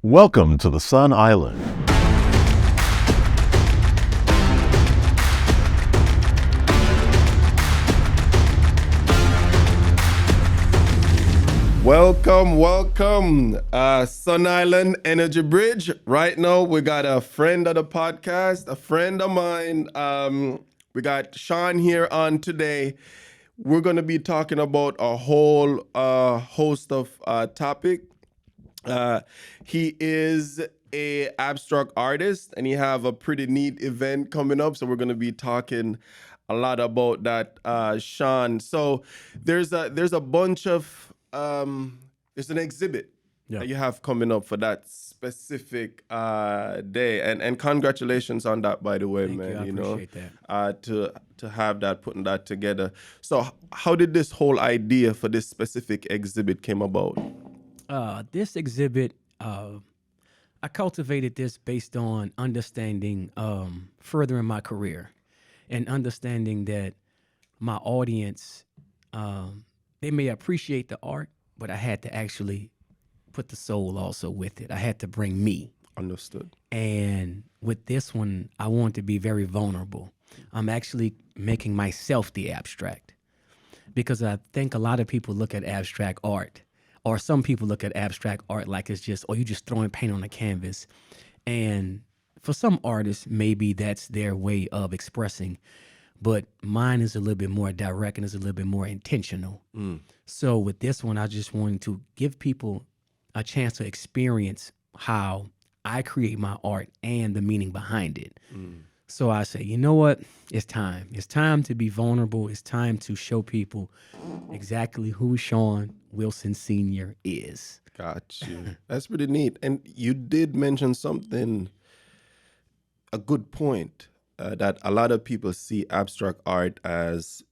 Welcome to the Sun Island. Welcome, Sun Island Energy Bridge. Right now, we got a friend of the podcast, a friend of mine. We got Sean here on today. We're going to be talking about a whole host of topic. He is a abstract artist, and he have a pretty neat event coming up. So we're going to be talking a lot about that, Sean. So there's a bunch of there's an exhibit that you have coming up for that specific day, and congratulations on that, by the way, Thank man. you. I appreciate that. To have that, putting that together. So how did this whole idea for this specific exhibit came about? This exhibit, I cultivated this based on understanding further in my career and understanding that my audience, they may appreciate the art, but I had to actually put the soul also with it. I had to bring me. Understood. And with this one, I want to be very vulnerable. I'm actually making myself the abstract because I think a lot of people look at abstract art, or some people look at abstract art like it's just, oh, you're just throwing paint on a canvas. And for some artists, maybe that's their way of expressing, but mine is a little bit more direct and is a little bit more intentional. So with this one, I just wanted to give people a chance to experience how I create my art and the meaning behind it. So I say, you know what? It's time. It's time to be vulnerable. It's time to show people exactly who Sean Wilson Sr. is. Got you. That's pretty neat. And you did mention something, a good point, that a lot of people see abstract art as,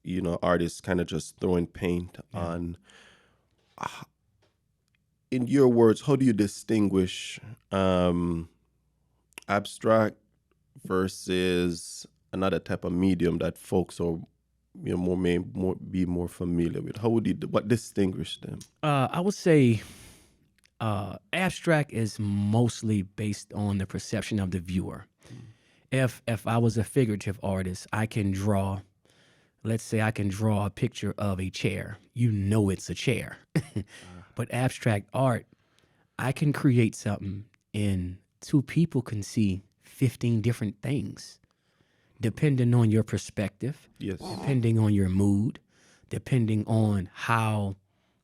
artists kind of just throwing paint on. In your words, how do you distinguish abstract versus another type of medium that folks are, be more familiar with? How would what distinguish them? I would say abstract is mostly based on the perception of the viewer. If I was a figurative artist, I can draw, let's say I can draw a picture of a chair. You know it's a chair. But abstract art, I can create something and two people can see 15 different things, depending on your perspective, Yes. depending on your mood, depending on how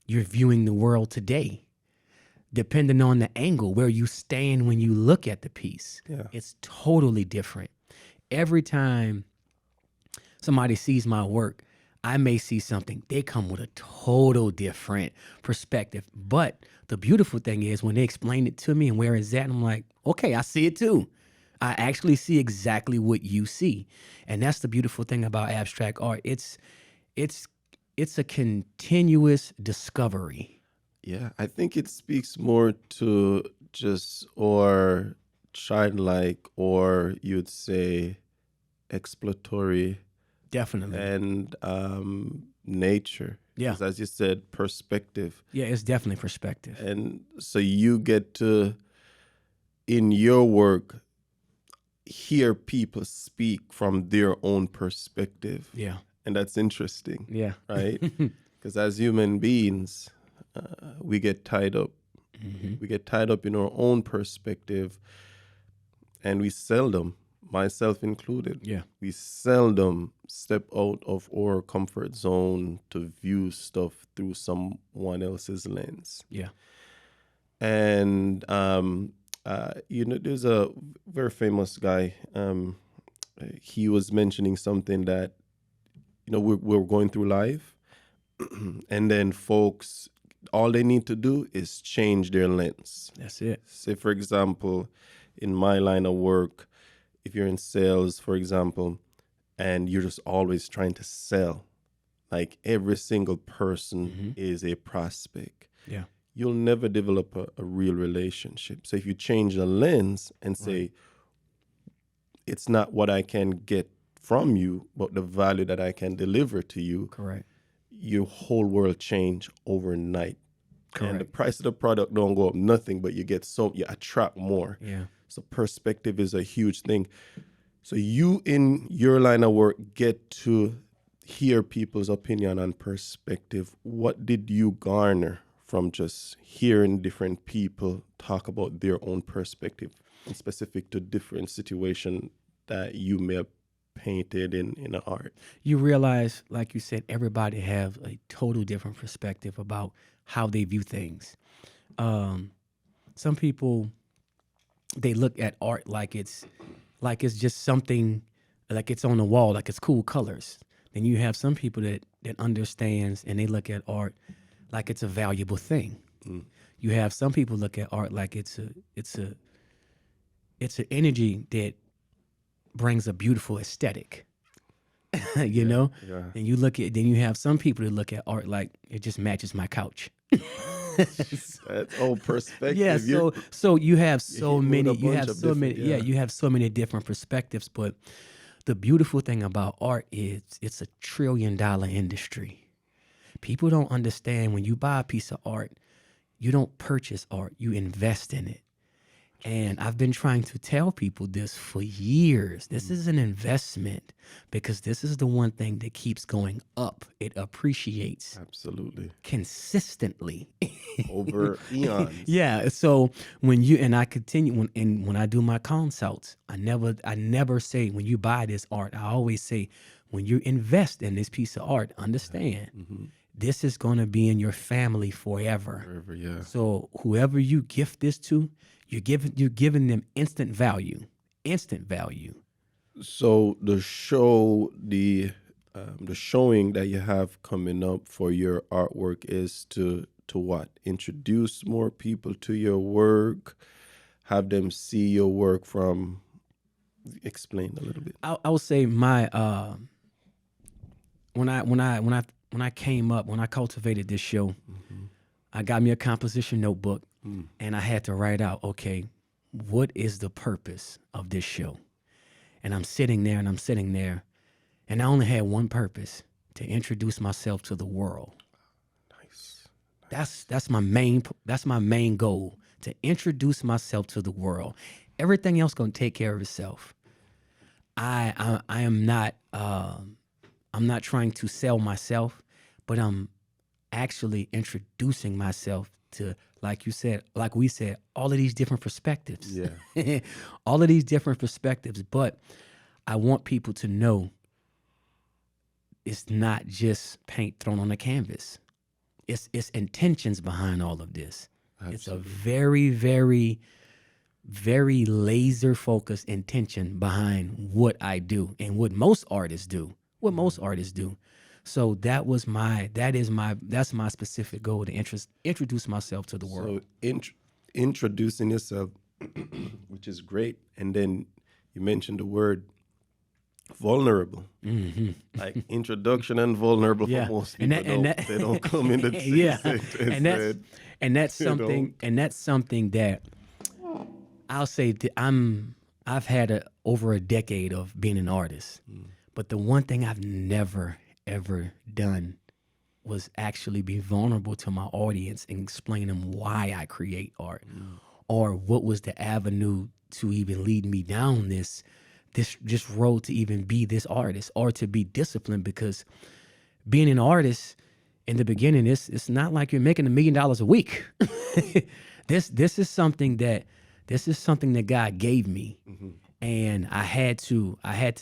you're viewing the world today, depending on the angle where you stand when you look at the piece. Yeah. It's totally different. Every time somebody sees my work, I may see something, they come with a total different perspective. But the beautiful thing is when they explain it to me and where it's at, I'm like, okay, I see it too. I actually see exactly what you see. And that's the beautiful thing about abstract art. It's a continuous discovery. Yeah, I think it speaks more to just, or childlike, or you'd say exploratory, Definitely. and nature. Yeah. 'Cause as you said, perspective. Yeah, it's definitely perspective. And so you get to, in your work, hear people speak from their own perspective. Yeah. And that's interesting, Yeah. right? Because as human beings, we get tied up. We get tied up in our own perspective, and we seldom, myself included, Yeah. we seldom step out of our comfort zone to view stuff through someone else's lens. Yeah. And there's a very famous guy. He was mentioning something that, we're going through life, and then folks, all they need to do is change their lens. That's it. Say, for example, in my line of work, if you're in sales, for example, and you're just always trying to sell, like every single person is a prospect, Yeah. you'll never develop a real relationship. So if you change the lens and say, it's not what I can get from you, but the value that I can deliver to you, Correct. your whole world change overnight. And the Correct. price of the product don't go up nothing, but you attract more. Yeah. So perspective is a huge thing. So you in your line of work get to hear people's opinion on perspective. What did you garner from just hearing different people talk about their own perspective and specific to different situation that you may have painted in art? You realize, like you said, everybody have a total different perspective about how they view things. Some people, they look at art like it's just something, like it's on the wall, like it's cool colors. Then you have some people that understands and they look at art like it's a valuable thing. You have some people look at art like it's an energy that brings a beautiful aesthetic. You know? Yeah. And you look at, then you have some people that look at art like it just matches my couch. That's perspective. Yeah, so you have so hitting with many, a you bunch have of so many, different- yeah, yeah. you have so many different perspectives. But the beautiful thing about art is it's $1 trillion industry. People don't understand when you buy a piece of art, you don't purchase art, you invest in it. And I've been trying to tell people this for years. This is an investment because this is the one thing that keeps going up. It appreciates Absolutely. consistently. Over eons. Yeah. So when you and I continue when I do my consults, I never say when you buy this art. I always say when you invest in this piece of art, understand this is going to be in your family forever. Forever, yeah. So whoever you gift this to, you're giving them instant value. Instant value. So the showing that you have coming up for your artwork is to what? Introduce more people to your work, have them see your work from. Explain a little bit. I would say my when I came up, when I cultivated this show, I got me a composition notebook and I had to write out, okay, what is the purpose of this show? And I'm sitting there and I only had one purpose, to introduce myself to the world. Nice. That's my main goal, to introduce myself to the world. Everything else gonna take care of itself. I am not I'm not trying to sell myself, but I'm actually introducing myself to, like you said, like we said, all of these different perspectives. Yeah. All of these different perspectives. But I want people to know it's not just paint thrown on a canvas. It's intentions behind all of this. It's a very, very, very laser focused intention behind what I do and what most artists do. So that's my specific goal, to introduce myself to the world. So introducing yourself, which is great, and then you mentioned the word vulnerable. Like introduction and vulnerable Yeah. for most And people. They don't come in the same Yeah. sentence. And that's you know. something that I'll say that I've had over a decade of being an artist. But the one thing I've never ever done was actually be vulnerable to my audience and explain them why I create art, or what was the avenue to even lead me down this road to even be this artist, or to be disciplined. Because being an artist in the beginning, it's not like you're making $1 million a week. This is something that God gave me. And I had to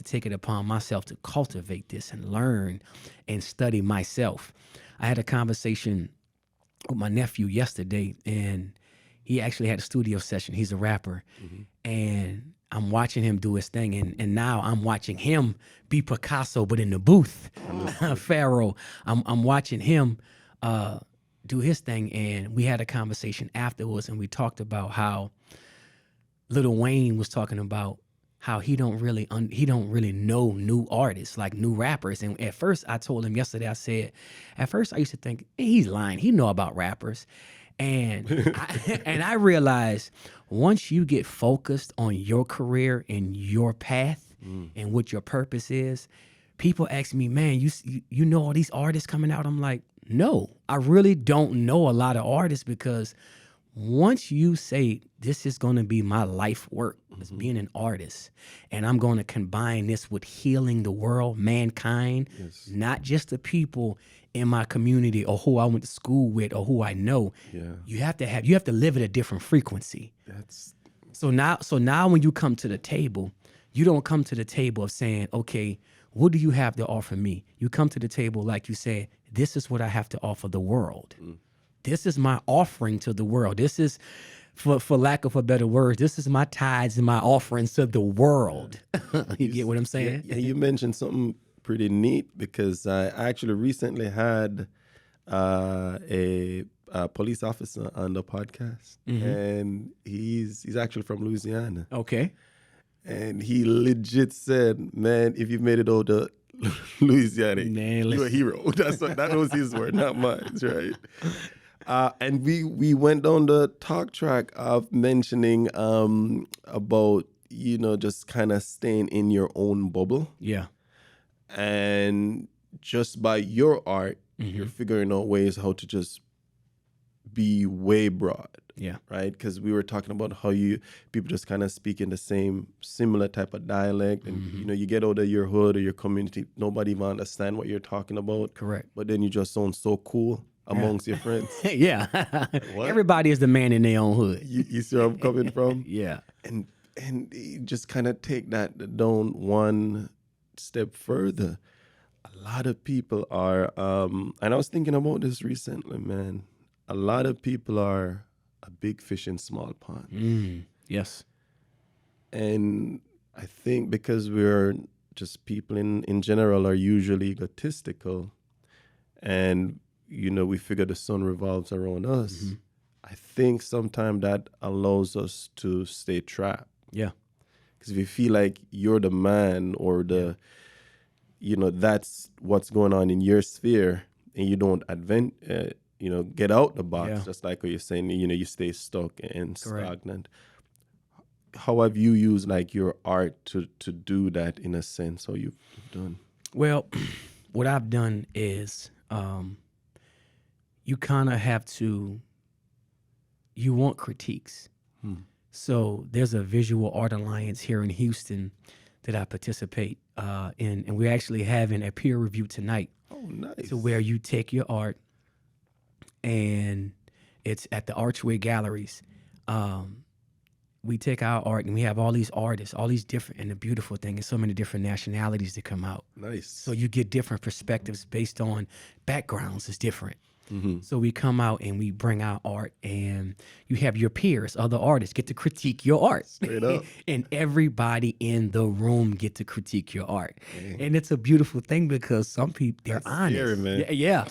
take it upon myself to cultivate this and learn and study myself. I had a conversation with my nephew yesterday, and he actually had a studio session. He's a rapper, and I'm watching him do his thing, and now I'm watching him be Picasso, but in the booth. Pharaoh. I'm watching him do his thing, and we had a conversation afterwards, and we talked about how Lil Wayne was talking about how he don't really know new artists, like new rappers. And at first I told him yesterday, I said, at first I used to think, hey, he's lying. He know about rappers. And I realized once you get focused on your career and your path and what your purpose is, people ask me, man, you know all these artists coming out? I'm like, know. I really don't know a lot of artists because once you say this is going to be my life work as being an artist, and I'm going to combine this with healing the world, mankind, not just the people in my community or who I went to school with or who I know. Yeah. You have to live at a different frequency. So now when you come to the table, you don't come to the table of saying, okay, what do you have to offer me? You come to the table like you said, this is what I have to offer the world. This is my offering to the world. This is, for lack of a better word, this is my tithes and my offerings to the world. You get what I'm saying? Yeah, you mentioned something pretty neat because I actually recently had a police officer on the podcast, and he's actually from Louisiana, Okay. and he legit said, "Man, if you made it out to Louisiana, Man, you're a hero." That was his word, not mine, right? And we went down the talk track of mentioning about just kind of staying in your own bubble, Yeah. and just by your art, you're figuring out ways how to just be way broad. Yeah. Right, because we were talking about how people just kind of speak in the similar type of dialect, and you get out of your hood or your community, nobody even understand what you're talking about. Correct. But then you just sound so cool amongst your friends. Yeah. Everybody is the man in their own hood. You see where I'm coming from? Yeah. And you just kind of take that down one step further. A lot of people are, and I was thinking about this recently, man. A lot of people are a big fish in small pond. Yes. And I think because we're just people in general are usually egotistical, and we figure the sun revolves around us. I think sometimes that allows us to stay trapped. Yeah. Because if you feel like you're the man or that's what's going on in your sphere, and you don't get out the box, just like what you're saying, you stay stuck and stagnant. How have you used like your art to do that in a sense? How you've done? Well, what I've done is you kind of have to, you want critiques. So there's a Visual Art Alliance here in Houston that I participate in, and we're actually having a peer review tonight. Oh, nice. To where you take your art, and it's at the Archway Galleries. We take our art and we have all these artists, all these different, and the beautiful thing is so many different nationalities that come out. Nice. So you get different perspectives based on backgrounds is different. So we come out and we bring our art, and you have your peers, other artists, get to critique your art. Straight up. And everybody in the room get to critique your art. And it's a beautiful thing because some people, they're honest. scary, man. Yeah.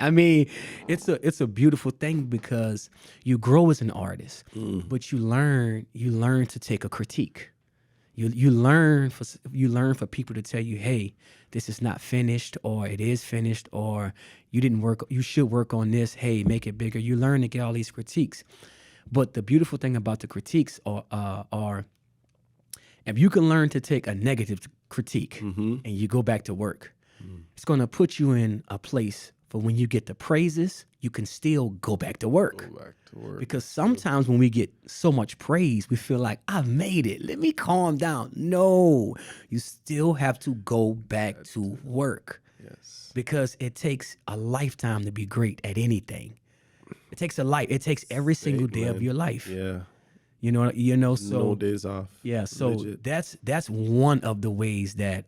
I mean, it's a beautiful thing because you grow as an artist, but you learn to take a critique. You learn for people to tell you, hey, this is not finished, or it is finished, or you should work on this, hey, make it bigger. You learn to get all these critiques. But the beautiful thing about the critiques are if you can learn to take a negative critique and you go back to work, it's going to put you in a place for when you get the praises, you can still go back to work. Because sometimes when we get so much praise, we feel like, I've made it. Let me calm down. No, you still have to go back to work. Yes. Because it takes a lifetime to be great at anything. It takes It takes every single day of your life. Yeah. So No days off. yeah, so Legit. that's one of the ways that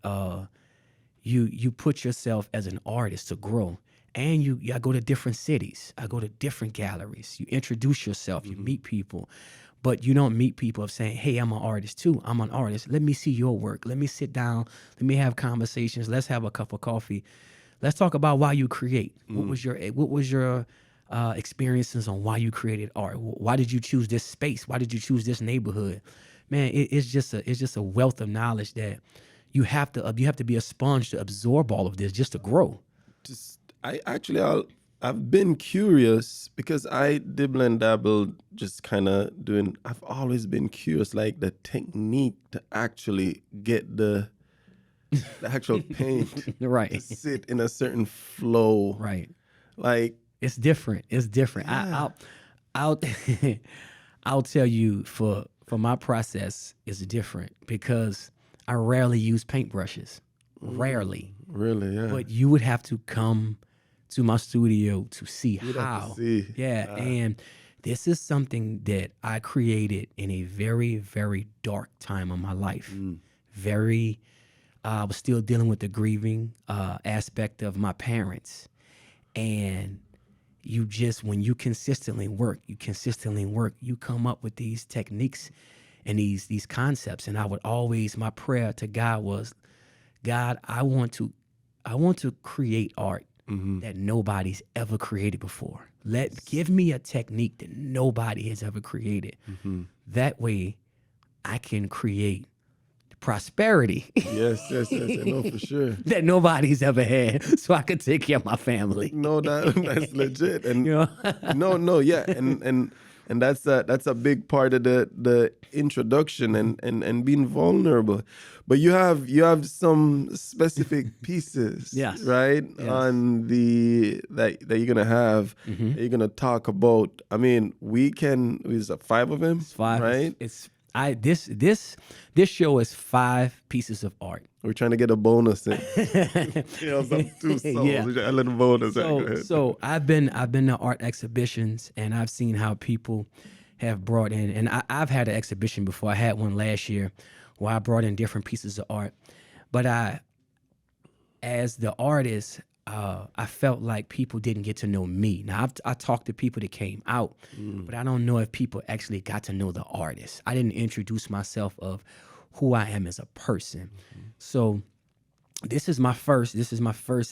you put yourself as an artist to grow. And I go to different cities. I go to different galleries. You introduce yourself. You meet people. But you don't meet people of saying, hey, I'm an artist too. I'm an artist. Let me see your work. Let me sit down. Let me have conversations. Let's have a cup of coffee. Let's talk about why you create. What was your experiences on why you created art? Why did you choose this space? Why did you choose this neighborhood? Man, it's just a wealth of knowledge that you have to be a sponge to absorb all of this just to grow. I've been curious because I dibble and dabble, just kind of doing. I've always been curious, like the technique to actually get the the actual paint Right. sit in a certain flow. Right. Like, It's different. It's different. Yeah. I'll I'll tell you for my process is different because I rarely use paintbrushes. Rarely. really, yeah. But you would have to come to my studio to see You'd have to how. see. Yeah, and this is something that I created in a very, very dark time of my life. Very, I was still dealing with the grieving aspect of my parents, and you just when you consistently work, you come up with these techniques and these concepts. And I would always, my prayer to God was, God, I want to create art that nobody's ever created before. Give me a technique that nobody has ever created. That way I can create prosperity Yes, I know for sure. that nobody's ever had so I could take care of my family. No, that's legit. And You know? no, yeah, and that's a big part of the introduction and being vulnerable. But you have some specific pieces, Yes. right? Yes. On that you're gonna have. That you're gonna talk about. I mean, is 5 of them, Five. right? This show is 5 pieces of art. We're trying to get a bonus in. Some 2 songs. Yeah. A little bonus. Go ahead. So I've been to art exhibitions and I've seen how people have brought in, and I've had an exhibition before. I had one last year where I brought in different pieces of art. But as the artist, I felt like people didn't get to know me. Now, I talked to people that came out, but I don't know if people actually got to know the artist. I didn't introduce myself of who I am as a person. So this is my first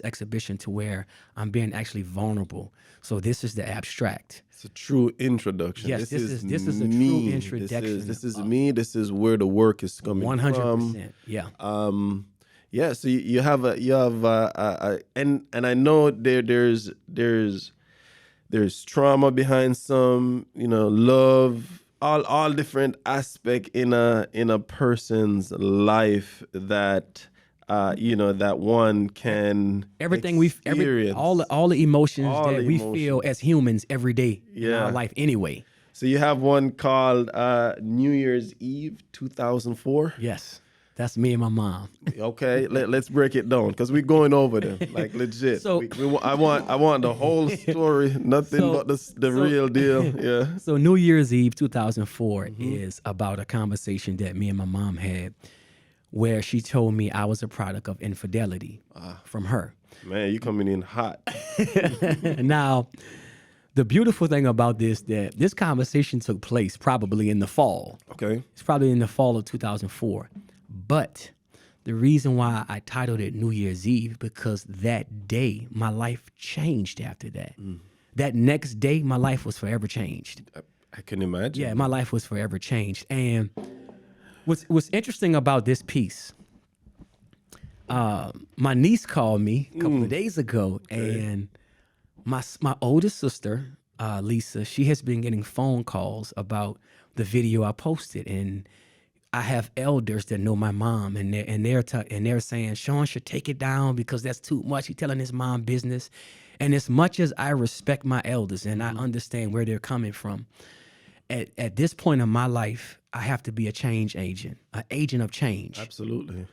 exhibition to where I'm being actually vulnerable. So this is the abstract. It's a true introduction. Yes, this is a me. true introduction. This is me. This is where the work is coming 100%. from. Yeah. Yeah. So you have and I know there's trauma behind some, love, all different aspect in a person's life that that one can Everything experience. all the emotions All that the we emotions. feel as humans every day in Yeah. our life anyway. So you have one called New Year's Eve 2004. Yes. That's me and my mom. Okay, let's break it down because we're going over them like legit. So- I want the whole story, nothing So- but the real deal. Yeah. So New Year's Eve 2004 is about a conversation that me and my mom had where she told me I was a product of infidelity from her. Man, you coming in hot. Now, the beautiful thing about that this conversation took place probably in the fall. Okay. It's probably in the fall of 2004. But the reason why I titled it New Year's Eve, because that day, my life changed after that. That next day, my life was forever changed. I can imagine. Yeah, my life was forever changed. And what's interesting about this piece, my niece called me a couple of days ago, and my oldest sister, Lisa, she has been getting phone calls about the video I posted, and I have elders that know my mom, and they're saying Sean should take it down because that's too much. He's telling his mom business, and as much as I respect my elders and I understand where they're coming from, at this point in my life, I have to be a change agent, an agent of change. Absolutely.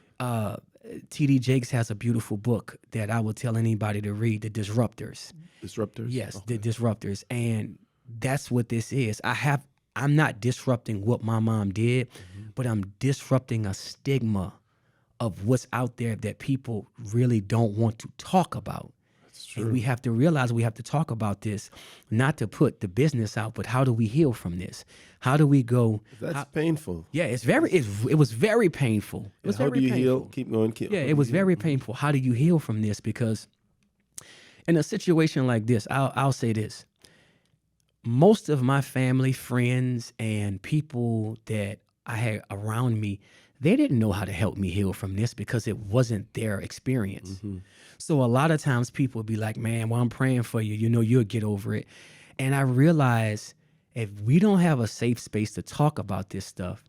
T.D. Jakes has a beautiful book that I would tell anybody to read, The Disruptors. Disruptors. Yes, The Disruptors, and that's what this is. I'm not disrupting what my mom did, but I'm disrupting a stigma of what's out there that people really don't want to talk about. That's true. And we have to realize we have to talk about this, not to put the business out, but how do we heal from this? How do we go? That's painful. Yeah, it was very painful. It was How very do you painful. heal? Keep going. Yeah, it was very painful. How do you heal from this? Because in a situation like this, I'll say this. Most of my family, friends, and people that I had around me, they didn't know how to help me heal from this because it wasn't their experience. So a lot of times people would be like, man, well, I'm praying for you. You'll get over it. And I realized if we don't have a safe space to talk about this stuff,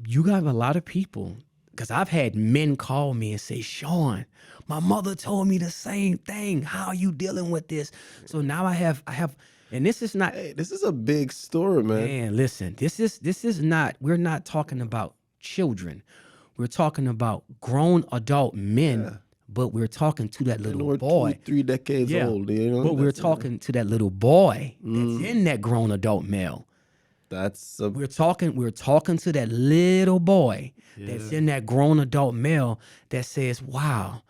you got a lot of people because I've had men call me and say, Sean, my mother told me the same thing. How are you dealing with this? So now I have, and this is not, Hey, this is a big story, man. man, listen, this is not, we're not talking about children. We're talking about grown adult men, but we're talking to that And little we're boy. 2-3 decades Yeah. old, you know. But we're That's- talking to that little boy that's in that grown adult male. That's a We're talking to that little boy that's in that grown adult male that says, wow,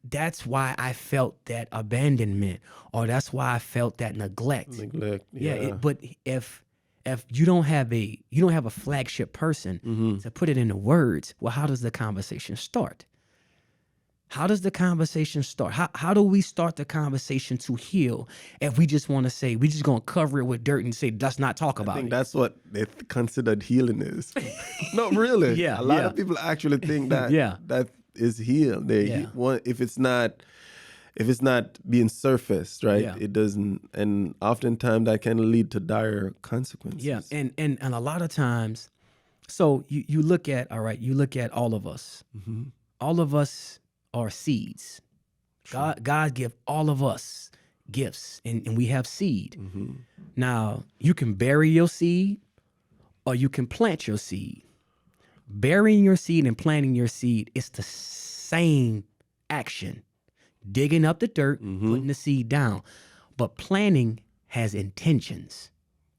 that's why I felt that abandonment, or that's why I felt that neglect. neglect. Yeah. But if you don't have a flagship person to put it into words, well, how does the conversation start? How does the conversation start? How do we start the conversation to heal if we just want to say, we just going to cover it with dirt and say, let's not talk I about think it? that's what they considered healing is. No, really. Yeah, a lot yeah. of people actually think that Yeah. that is healed. They Yeah. if it's not being surfaced, right? Yeah. It doesn't, and oftentimes that can lead to dire consequences. Yeah, and a lot of times, so you look at, all right, you look at all of us. Mm-hmm. All of us are seeds. God give all of us gifts, and we have seed. Mm-hmm. Now, you can bury your seed or you can plant your seed. Burying your seed and planting your seed is the same action. Digging up the dirt, putting the seed down. But planting has intentions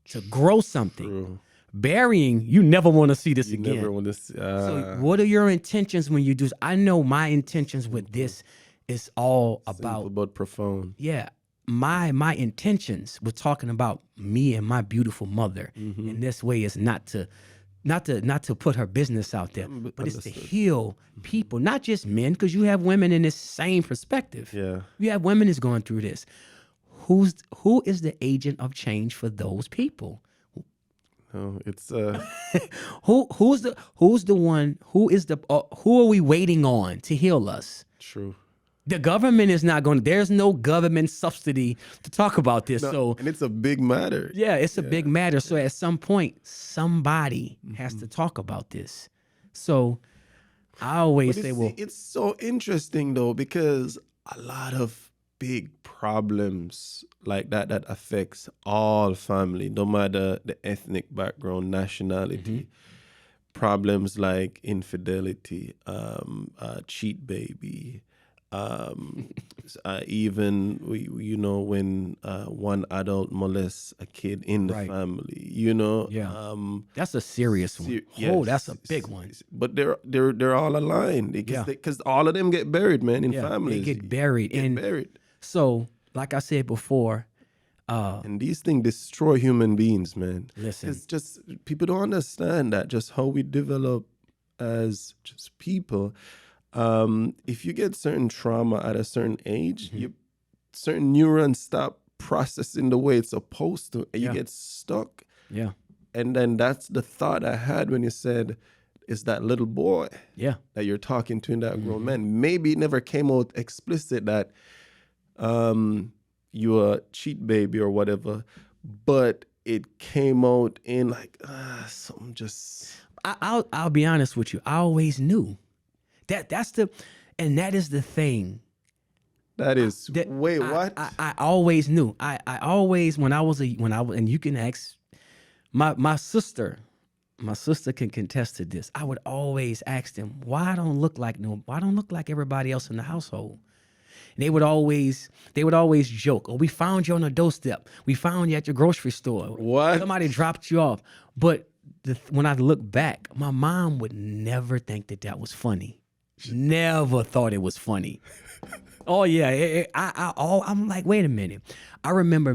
to grow something. True. Burying, you never want to see this You again. never want to. So what are your intentions when you do this? I know my intentions with this is all about, profound. yeah, my intentions with talking about me and my beautiful mother in this way is not to put her business out there, but it's to heal people, not just men, because you have women in this same perspective. Yeah. You have women that's going through this. Who is the agent of change for those people? No, it's Who's the one? Who are we waiting on to heal us? true. The government is not going to, there's no government subsidy to talk about this. So And it's a big matter. yeah, it's a big matter. So at some point, somebody has to talk about this. So I always But say, you well, see, it's so interesting though, because a lot of big problems like that affects all family, no matter the ethnic background, nationality. Problems like infidelity, cheat baby, even when one adult molests a kid in the Right. family, Yeah. that's a serious one. Oh, that's a big one. But they're all aligned because all of them get buried, man, in Yeah, families. they get buried. Get And buried. so, like I said before, And these things destroy human beings, man. Listen. It's just people don't understand that just how we develop as just people. If you get certain trauma at a certain age, certain neurons stop processing the way it's supposed to, and you Yeah. get stuck. yeah, And then that's the thought I had when you said, "It's that little boy yeah, that you're talking to in that grown man." Maybe it never came out explicit that you're a cheat baby or whatever, but it came out in like something just. I'll be honest with you. I always knew that that is the thing. That is That wait, what? I always knew. I always when I was and you can ask my sister. My sister can contest to this. I would always ask them, why I don't look like everybody else in the household. And they would always joke, "Oh, we found you on the doorstep. We found you at your grocery store. What? Somebody dropped you off." But when I look back, my mom would never think that was funny. Never thought it was funny. Oh yeah, I'm like, wait a minute. I remember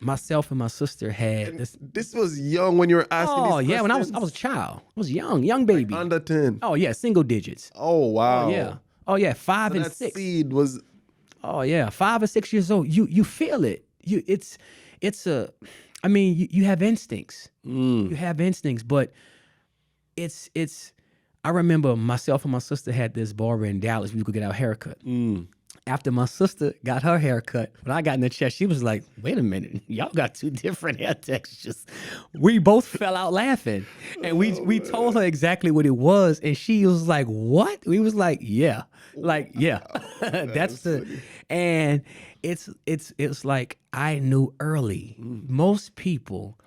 myself and my sister had this. This was young when you were asking. Oh these yeah, when I was questions? a child, I was young baby. Under 10. Oh yeah, single digits. Oh wow. Oh yeah, 5 So and that 6. seed was. Oh yeah, 5 or 6 years old. You feel it. I mean, you have instincts. You have instincts, but it's. I remember myself and my sister had this barber in Dallas. We could get our haircut, After my sister got her hair cut, when I got in the chair, she was like, wait a minute, y'all got two different hair textures. We both fell out laughing. And we told her exactly what it was. And she was like, what? We was like, yeah. Like, yeah. That's the funny. and it's like I knew early. Most people,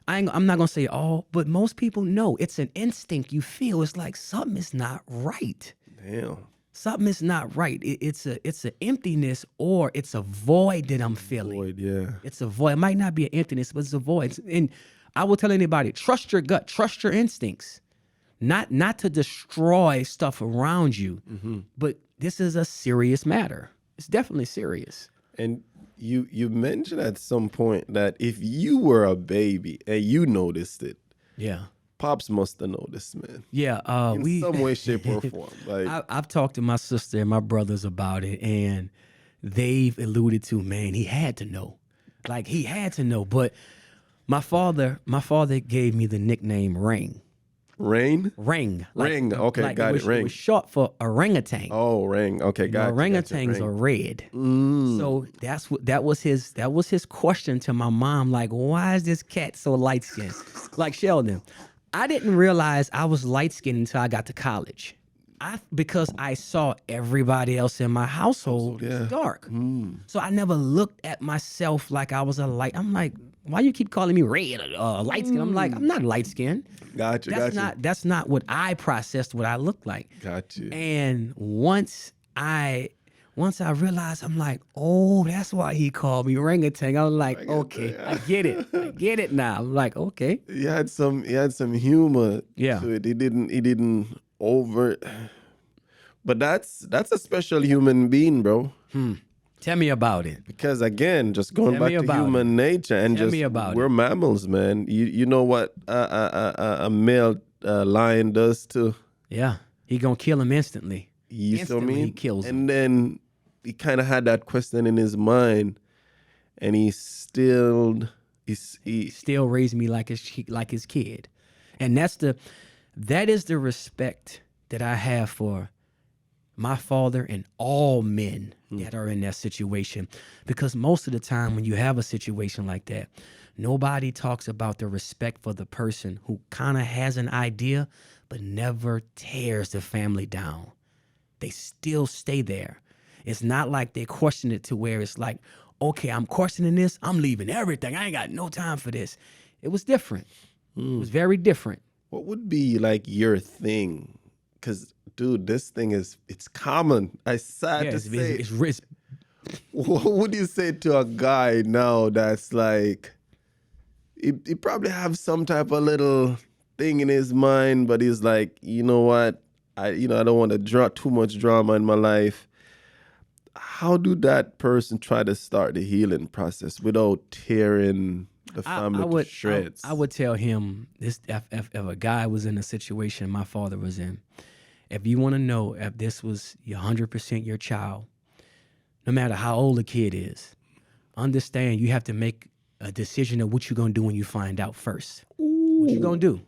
I'm not gonna say all, but most people know it's an instinct you feel. It's like something is not right. Damn. Something is not right. It's an emptiness or it's a void that I'm feeling. Void, yeah. It's a void. It might not be an emptiness, but it's a void. And I will tell anybody, trust your gut, trust your instincts. Not to destroy stuff around you, but this is a serious matter. It's definitely serious. And you mentioned at some point that if you were a baby and you noticed it, Yeah. Pops must have noticed, man. Yeah. In some way, shape, or form. Like, I've talked to my sister and my brothers about it, and they've alluded to, man, he had to know. Like, he had to know. But my father gave me the nickname Ring. rain? Ring. Ring. Okay, got it. It Ring. was short for orangutan. Oh, ring. Okay, got it. Orangutans are red. So that was his question to my mom. Like, why is this cat so light skinned? Like Sheldon, I didn't realize I was light skinned until I got to college. Because I saw everybody else in my household was dark. So I never looked at myself like I was a light. I'm like, why you keep calling me red or light skin? I'm like, I'm not light skinned. Gotcha. That's not what I processed what I looked like. Gotcha. And once I realized, I'm like, oh, that's why he called me orangutan. I was like, okay, I get it now. I'm like, okay. He had some humor Yeah. to it. He didn't over, but that's a special human being, bro. Tell me about it. Because again, just going Tell me back to about human nature and Tell just me about we're mammals, man. You know what a male lion does to Yeah. He gonna kill him instantly. you. See what I Instantly mean? he kills him. And then he kind of had that question in his mind, and he still Still raised me like his kid. And that is the respect that I have for my father and all men that are in that situation. Because most of the time when you have a situation like that, nobody talks about the respect for the person who kind of has an idea but never tears the family down. They still stay there. It's not like they question it to where it's like, okay, I'm questioning this, I'm leaving everything. I ain't got no time for this. It was different. It was very different. What would be like your thing? Because, dude, this thing it's common. I sad Yeah, to say. it's What would you say to a guy now that's like, he probably have some type of little thing in his mind, but he's like, you know what? I don't want to draw too much drama in my life. How do that person try to start the healing process without tearing the family to shreds? I would tell him this: if a guy was in a situation my father was in, if you want to know if this was 100% your child, no matter how old the kid is, understand you have to make a decision of what you're gonna do when you find out first. What you gonna do?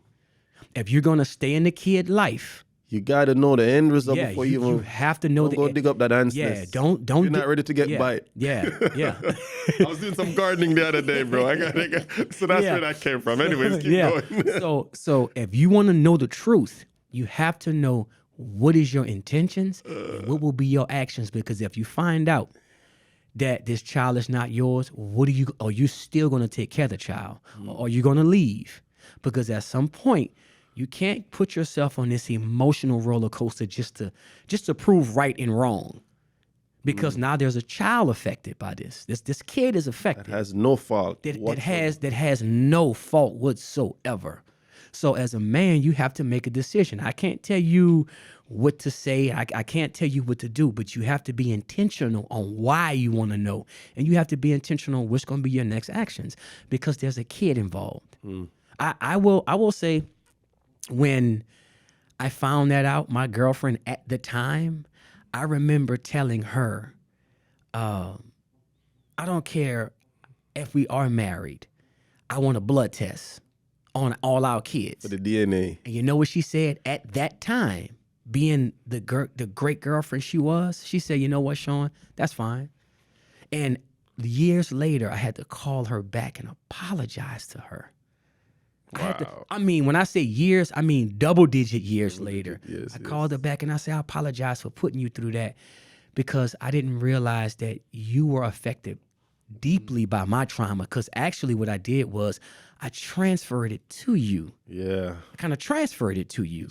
If you're gonna stay in the kid life, You got to know the end result yeah, before you you have to know don't go dig up that ant's Yeah, nest. don't. You're not ready to get yeah, bite. Yeah, yeah. I was doing some gardening the other day, bro. So that's Yeah. where that came from. Anyways, keep yeah. going. So if you want to know the truth, you have to know what is your intentions and what will be your actions. Because if you find out that this child is not yours, are you still going to take care of the child, or are you going to leave? Because at some point, you can't put yourself on this emotional roller coaster just to prove right and wrong. Because now there's a child affected by this. This kid is affected. Has no fault. that has no fault whatsoever. So as a man, you have to make a decision. I can't tell you what to say. I can't tell you what to do, but you have to be intentional on why you want to know. And you have to be intentional on what's going to be your next actions, because there's a kid involved. I will say, when I found that out, my girlfriend at the time, I remember telling her, I don't care if we are married, I want a blood test on all our kids. For the DNA. And you know what she said at that time, being the great girlfriend she was, she said, you know what, Sean, that's fine. And years later, I had to call her back and apologize to her. I mean, when I say years, I mean double-digit years later. Yes, I called her back and I said, I apologize for putting you through that because I didn't realize that you were affected deeply by my trauma. Because actually what I did was I transferred it to you. Yeah. I kind of transferred it to you.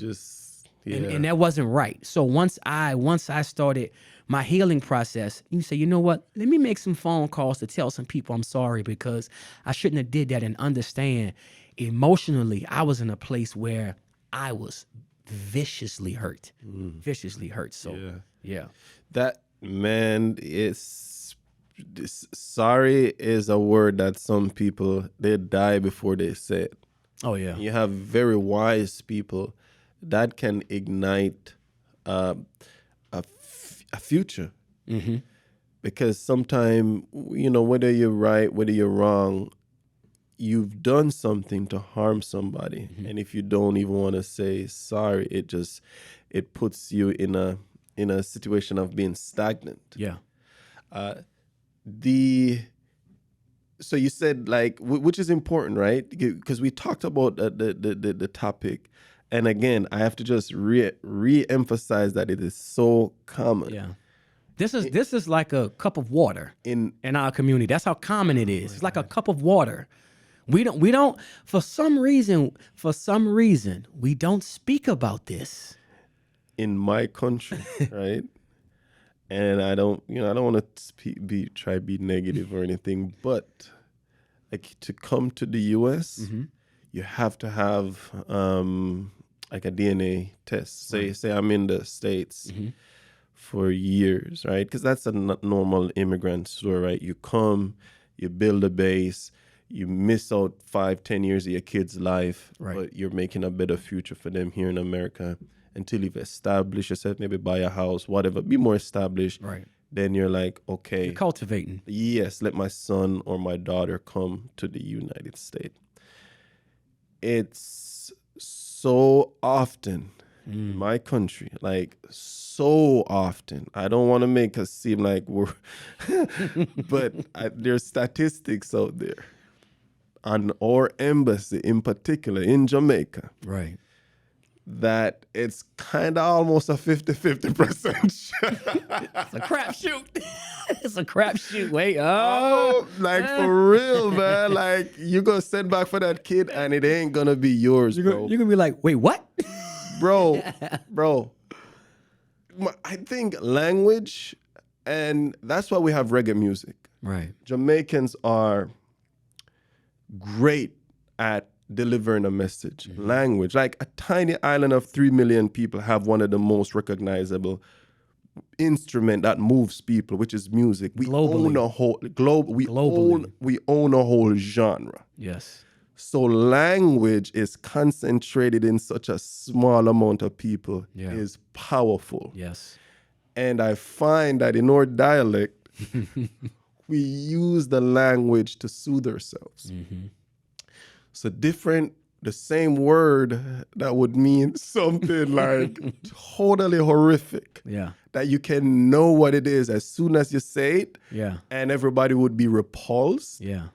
And That wasn't right. So once I started my healing process, you say, you know what? Let me make some phone calls to tell some people I'm sorry because I shouldn't have did that, and understand emotionally I was in a place where I was viciously hurt. So yeah. that, man, sorry is a word that some people, they die before they say it. Oh yeah. You have very wise people that can ignite a future. Mm-hmm. Because sometimes, whether you're right, whether you're wrong, you've done something to harm somebody. Mm-hmm. And if you don't even want to say sorry, it puts you in a situation of being stagnant. Yeah. So you said, like, which is important, right? Because we talked about the topic, and again, I have to just re-emphasize that it is so common. Yeah. This is like a cup of water in our community. That's how common it is. It's like a cup of water. We don't for some reason we don't speak about this. In my country, right? And I don't want to try to be negative or anything, but like to come to the US, you have to have like a DNA test. Say I'm in the States for years, right? Because that's a normal immigrant story, right? You come, you build a base, you miss out 5-10 years of your kid's life, Right. but you're making a better future for them here in America until you've established yourself, maybe buy a house, whatever, be more established. Right. Then you're like, okay, You're cultivating. yes, let my son or my daughter come to the United States. It's so often in my country, like so often. I don't want to make us seem like we're, but there's statistics out there on our embassy in particular in Jamaica Right. that it's kind of almost a 50-50% shot. It's a crapshoot. It's a crapshoot. Wait. Like for real, man. Like you gonna send back for that kid and it ain't gonna be yours, bro. You're gonna be like, wait, what? Bro. I think language, and that's why we have reggae music. Right. Jamaicans are great at delivering a message. Language, like a tiny island of 3 million people, have one of the most recognizable instrument that moves people, which is music. We Globally. own a whole Globally. we own a whole genre. Yes. So language is concentrated in such a small amount of people Yeah. is powerful. Yes. And I find that in our dialect, we use the language to soothe ourselves. So the same word that would mean something like totally horrific, Yeah. that you can know what it is as soon as you say it, Yeah. and everybody would be repulsed. Yeah.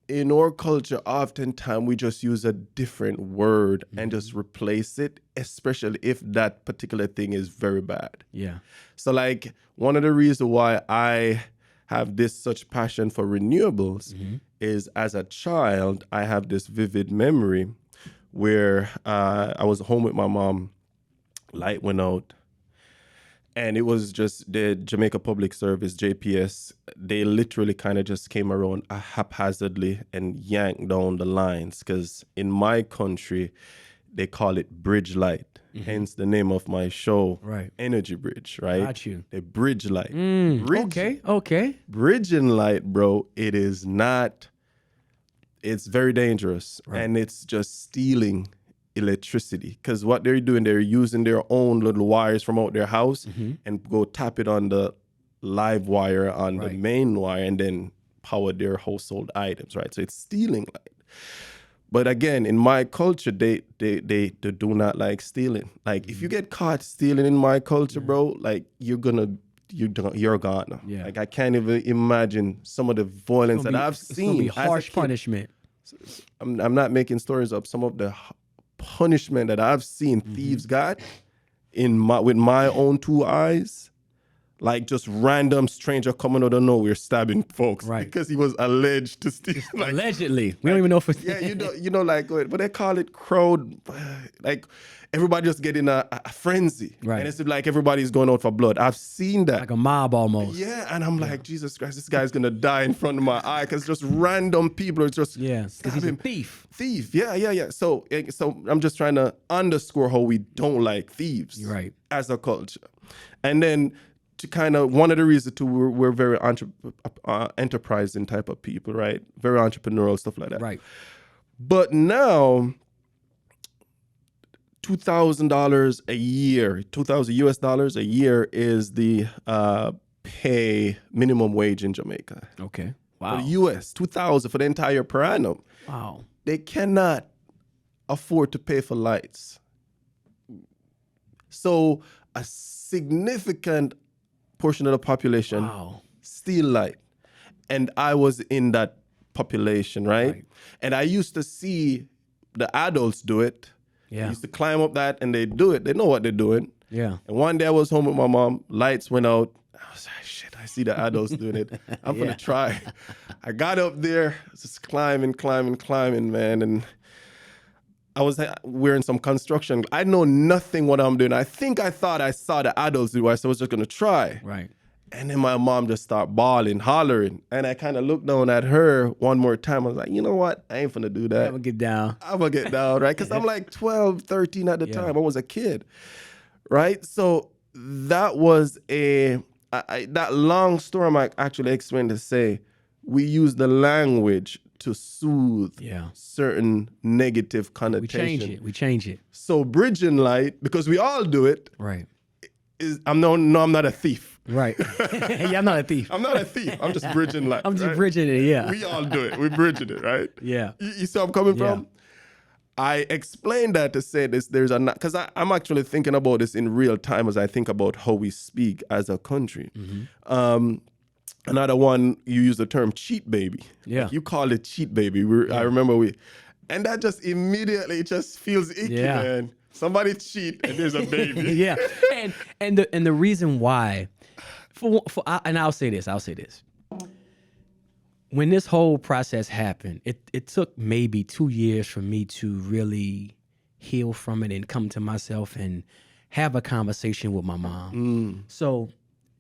In our culture, oftentimes we just use a different word and just replace it, especially if that particular thing is very bad. Yeah. So like one of the reasons why I have this such passion for renewables is as a child, I have this vivid memory where I was home with my mom, light went out, and it was just the Jamaica Public Service, JPS, they literally kind of just came around haphazardly and yanked down the lines, because in my country, they call it bridge light. Hence the name of my show, Right. Energy Bridge, right? Got you. The bridge light. Okay. Bridging light, bro, it is not, it's very dangerous. And it's just stealing electricity, because what they're doing, they're using their own little wires from out their house and go tap it on the live wire on the main wire and then power their household items, right? So it's stealing light. But again, in my culture, they do not like stealing. Like if you get caught stealing in my culture, bro, like you're gone. Yeah. Like I can't even imagine some of the violence that I've It's gonna seen. be as a harsh kid. punishment. I'm not making stories up. Some of the punishment that I've seen thieves got with my own two eyes, like just random stranger coming out of nowhere stabbing folks Right. because he was alleged to steal. Like, Allegedly, we don't even know if it's yeah, you know, like what they call it, crowd. Like everybody just get in a frenzy, Right. and it's like everybody's going out for blood. I've seen that. like a mob almost. Yeah, and I'm like, Jesus Christ, this guy's gonna die in front of my eye because just random people are just Yeah, because he's a stabbing. thief. Thief, yeah. So I'm just trying to underscore how we don't like thieves, Right. as a culture, and then to kind of one of the reasons too, we're very enterprising type of people, right? Very entrepreneurial stuff like that. Right. But now, $2,000 a year, $2,000 a year is the pay minimum wage in Jamaica. Okay. For Wow. the U.S., 2,000 for the entire per annum. Wow. They cannot afford to pay for lights. So a significant portion of the population Wow. steal light. And I was in that population, right? And I used to see the adults do it. They Yeah. used to climb up that and they do it. They know what they're doing. Yeah. And one day I was home with my mom, lights went out. I was like, shit, I see the adults doing it. I'm gonna try. I got up there, just climbing, man. And I was wearing some construction. I know nothing what I'm doing. I thought I saw the adults do it, so I was just gonna try. Right. And then my mom just started bawling, hollering. And I kind of looked down at her one more time. I was like, you know what? I ain't finna do that. I'm gonna get down. I'm gonna get down, right? Because I'm like 12, 13 at the Yeah. time. I was a kid, right? So that was that long story I'm actually explaining to say we use the language to soothe Yeah. certain negative We connotation. change it. We change it. So bridging light, because we all do it, Right. I'm not a thief. Right. Yeah, I'm not a thief. I'm not a thief. I'm just bridging light. I'm just right? bridging it. Yeah. We all do it. We're bridging it, right? Yeah. You see where I'm coming from? I explained that to say this. Because I'm actually thinking about this in real time as I think about how we speak as a country. Another one, you use the term cheat baby. Yeah. Like, you call it cheat baby. I remember and that just immediately it just feels icky, Yeah. man. Somebody cheat and there's a baby. Yeah. And the reason why, and I'll say this. When this whole process happened, it took maybe 2 years for me to really heal from it and come to myself and have a conversation with my mom. So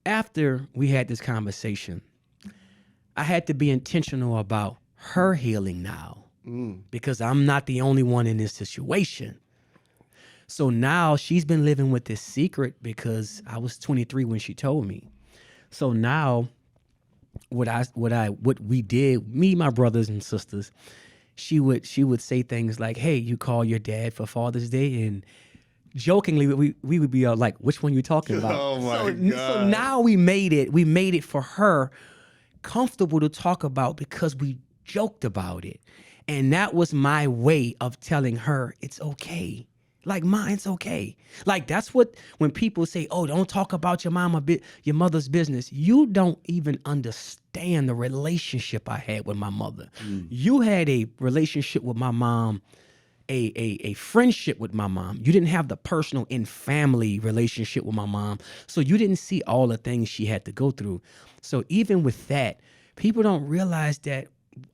after we had this conversation, I had to be intentional about her healing now because I'm not the only one in this situation. So now she's been living with this secret because I was 23 when she told me. So now what we did, me, my brothers and sisters, she would say things like, "Hey, you call your dad for Father's Day," and jokingly we would be like, "Which one you talking about?" Oh my So God. now we made it for her comfortable to talk about because we joked about it. And that was my way of telling her it's okay. Like, Ma, it's okay. Like, that's what, when people say, oh, don't talk about your mother's business. You don't even understand the relationship I had with my mother. You had a relationship with my mom, a friendship with my mom. You didn't have the personal and family relationship with my mom. So you didn't see all the things she had to go through. So even with that, people don't realize that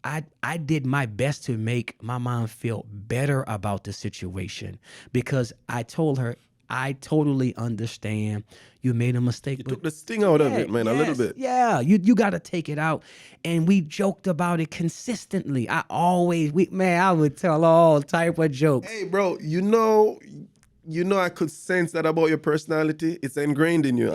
I did my best to make my mom feel better about the situation because I told her, I totally understand you made a mistake. Took the sting out of it, man, a little bit. Yeah, you got to take it out. And we joked about it consistently. I would tell all type of jokes. Hey, bro, you know I could sense that about your personality. It's ingrained in you.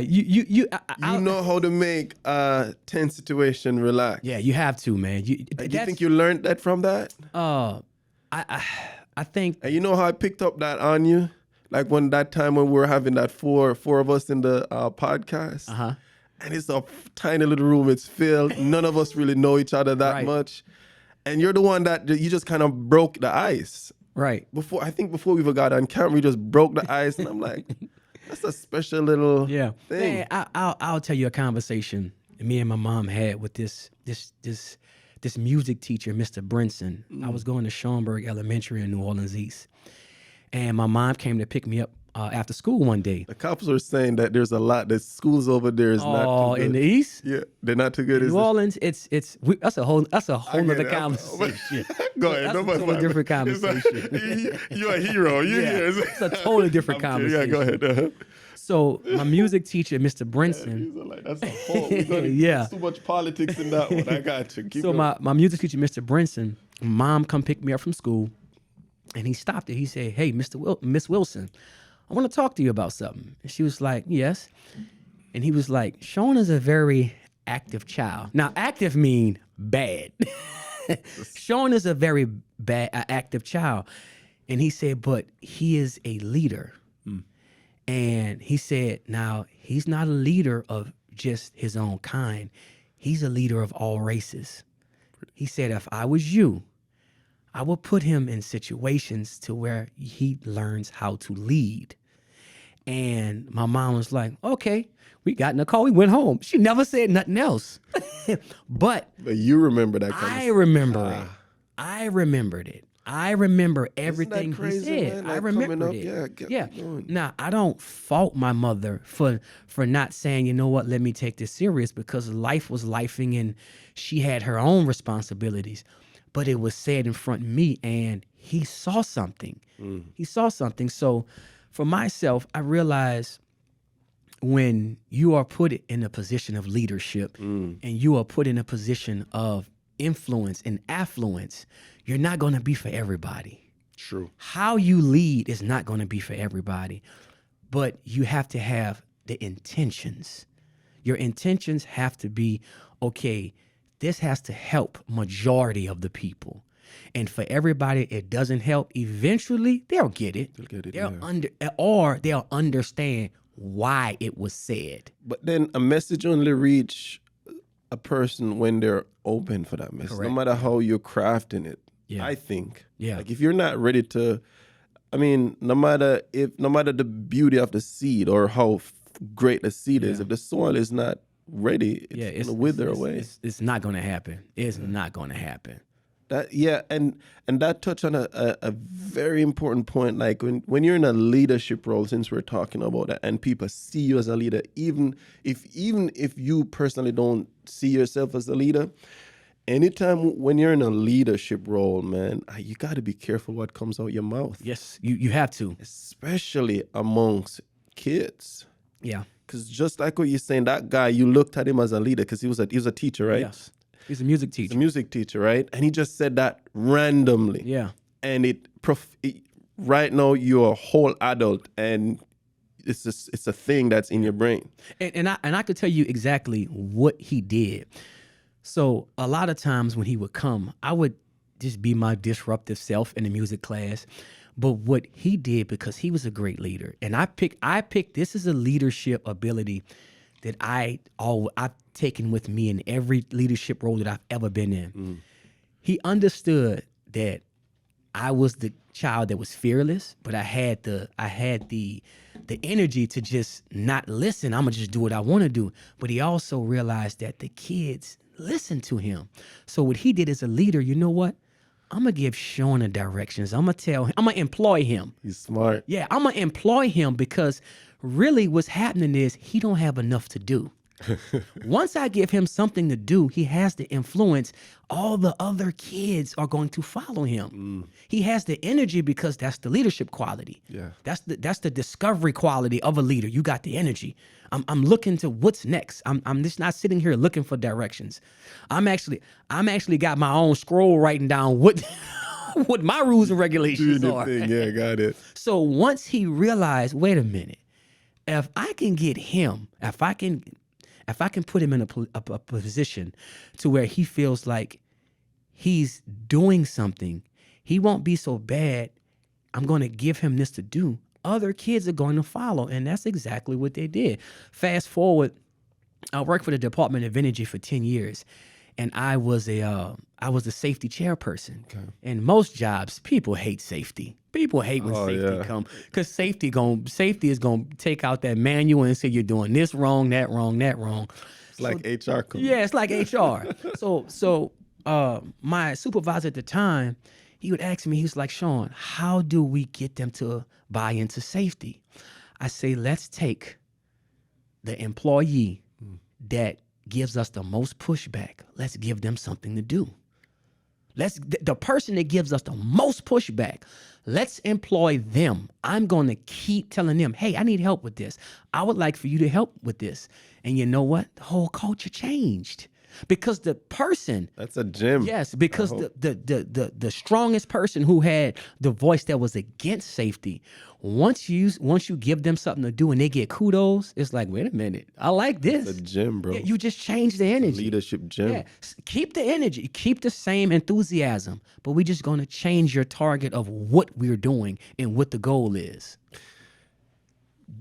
You You know how to make a tense situation relax. Yeah, you have to, man. Do you think you learned that from that? I think And you know how I picked up that on you? Like when we were having that four of us in the podcast. Uh-huh. And it's a tiny little room. It's filled. None of us really know each other that Right. much. And you're the one that you just kind of broke the ice. Right. Before we even got on camera, we just broke the ice, and I'm like, that's a special little Yeah. thing. Man, I'll tell you a conversation me and my mom had with this music teacher, Mr. Brinson. I was going to Schaumburg Elementary in New Orleans East. And my mom came to pick me up after school one day. The cops were saying that there's a lot. The schools over there is not Oh, too good. in the East? Yeah, they're not too good. New Orleans, that's a whole get other it. conversation. Go ahead. That's No a more totally different conversation. You're a hero. You're Yeah, here. it's a totally different I'm kidding. Yeah, go ahead. So my music teacher, Mr. Brinson, These are like, that's a whole. We're gonna, Yeah. There's too much politics in that one. I got you. Keep so going. my music teacher, Mr. Brinson, mom come pick me up from school, and he stopped it. He said, "Hey, Miss Wilson, I want to talk to you about something." And she was like, "Yes." And he was like, "Sean is a very active child." Now, active mean bad. Sean is a very bad, active child. And he said, "But he is a leader." And he said, now, he's not a leader of just his own kind. He's a leader of all races. He said, if I was you, I would put him in situations to where he learns how to lead. And my mom was like, okay, we got in the car, we went home. She never said nothing else. But you remember that kind I of remember it. I remembered it. I remember everything crazy, he said. man? I Like, remember coming up, it. yeah, keep going. Now, I don't fault my mother for not saying, you know what, let me take this serious, because life was lifing and she had her own responsibilities. But it was said in front of me, and he saw something. He saw something. So for myself, I realized when you are put in a position of leadership and you are put in a position of influence and affluence, you're not going to be for everybody. True. How you lead is not going to be for everybody, but you have to have the intentions. Your intentions have to be, okay, this has to help majority of the people. And for everybody it doesn't help, eventually they'll get it. They'll get it, They'll understand why it was said. But then a message only reach a person when they're open for that message. Correct. No matter how you're crafting it. Yeah. I think. Yeah. Like if you're not ready to, I mean, no matter the beauty of the seed or how great the seed is, if the soil is not ready, it's gonna wither away. It's not going to happen. It's not going to happen. And that touched on a very important point. Like when you're in a leadership role, since we're talking about that, and people see you as a leader, even if you personally don't see yourself as a leader, anytime when you're in a leadership role, man, you got to be careful what comes out your mouth. Yes, you have to. Especially amongst kids. Yeah. Because just like what you're saying, that guy, you looked at him as a leader because he was a teacher, right? Yes. He's a music He's teacher. a music teacher, right? And he just said that randomly. Yeah. And right now you're a whole adult, and it's a thing that's in your brain. And I could tell you exactly what he did. So a lot of times when he would come, I would just be my disruptive self in the music class. But what he did, because he was a great leader, and I picked this is a leadership ability that I've taken with me in every leadership role that I've ever been in. He understood that I was the child that was fearless, but I had the energy to just not listen. I'm gonna just do what I want to do. But he also realized that the kids listened to him. So what he did as a leader, you know what? I'm gonna give Sean the directions. I'm gonna employ him. He's smart. Yeah, I'm gonna employ him, because really what's happening is he don't have enough to do. Once I give him something to do, he has the influence. All the other kids are going to follow him. He has the energy, because that's the leadership quality. Yeah. That's the discovery quality of a leader. You got the energy. I'm looking to what's next. I'm just not sitting here looking for directions. I'm actually got my own scroll writing down what what my rules and regulations Doing the are. thing. Yeah, got it. So once he realized, wait a minute, if I can get him, if I can put him in a position to where he feels like he's doing something, he won't be so bad. I'm going to give him this to do. Other kids are going to follow, and that's exactly what they did. Fast forward, I worked for the Department of Energy for 10 years, and I was I was the safety chairperson. And most jobs, people hate safety. People hate when safety come, because safety is gonna take out that manual and say you're doing this wrong, that wrong, that wrong. It's like HR code. Yeah, it's like HR. So my supervisor at the time, he would ask me, he was like, Sean, how do we get them to buy into safety? I say, let's take the employee that gives us the most pushback. Let's give them something to do. The person that gives us the most pushback, let's employ them. I'm going to keep telling them, hey, I need help with this. I would like for you to help with this. And you know what? The whole culture changed because the person, That's a gym. yes, because the strongest person who had the voice that was against safety, once you give them something to do and they get kudos, it's like, wait a minute, I like this. It's a gym, bro. Yeah, you just change the energy. Leadership gym. Yeah, keep the energy, keep the same enthusiasm, but we're just going to change your target of what we're doing and what the goal is.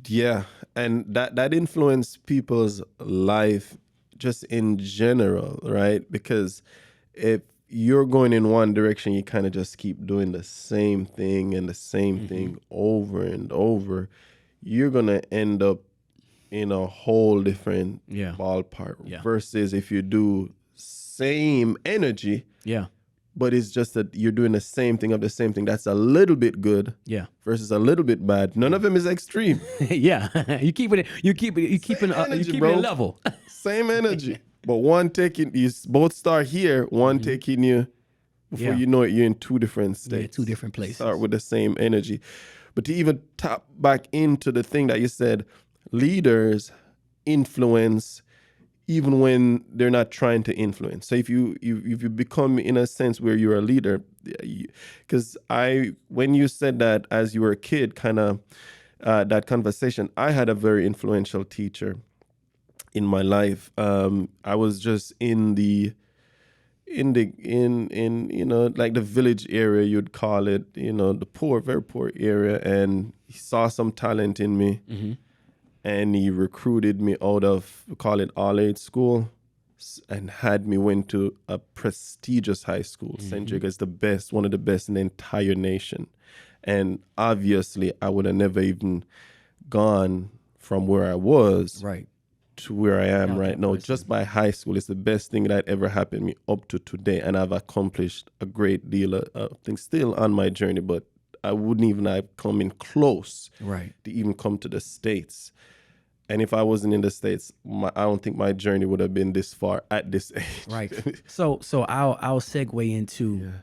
Yeah, and that influenced people's life just in general, right? Because if you're going in one direction, you kind of just keep doing the same thing and the same thing over and over, you're going to end up in a whole different Yeah. ballpark. Yeah. Versus if you do same energy, Yeah, but it's just that you're doing the same thing of the same thing. That's a little bit good yeah, versus a little bit bad. None of them is extreme. yeah. You keep it energy, bro. level. Same energy. But one taking, you both start here, one taking you, before Yeah. you know it, you're in two different states. two different places. Start with the same energy. But to even tap back into the thing that you said, leaders influence even when they're not trying to influence. So if you become, in a sense, where you're a leader, because when you said that as you were a kid, kind of that conversation, I had a very influential teacher in my life. I was just in like the village area, you'd call it, the poor, very poor area, and he saw some talent in me. And he recruited me out of, we call it all-age school, and had me went to a prestigious high school. St. Jago is one of the best in the entire nation. And obviously, I would have never even gone from where I was Right. to where I am Without right that now. person. Just by high school, it's the best thing that ever happened to me up to today. And I've accomplished a great deal of things still on my journey, but I wouldn't even have come in close Right. to even come to the States. And if I wasn't in the States, I don't think my journey would have been this far at this age. Right. So I'll segue into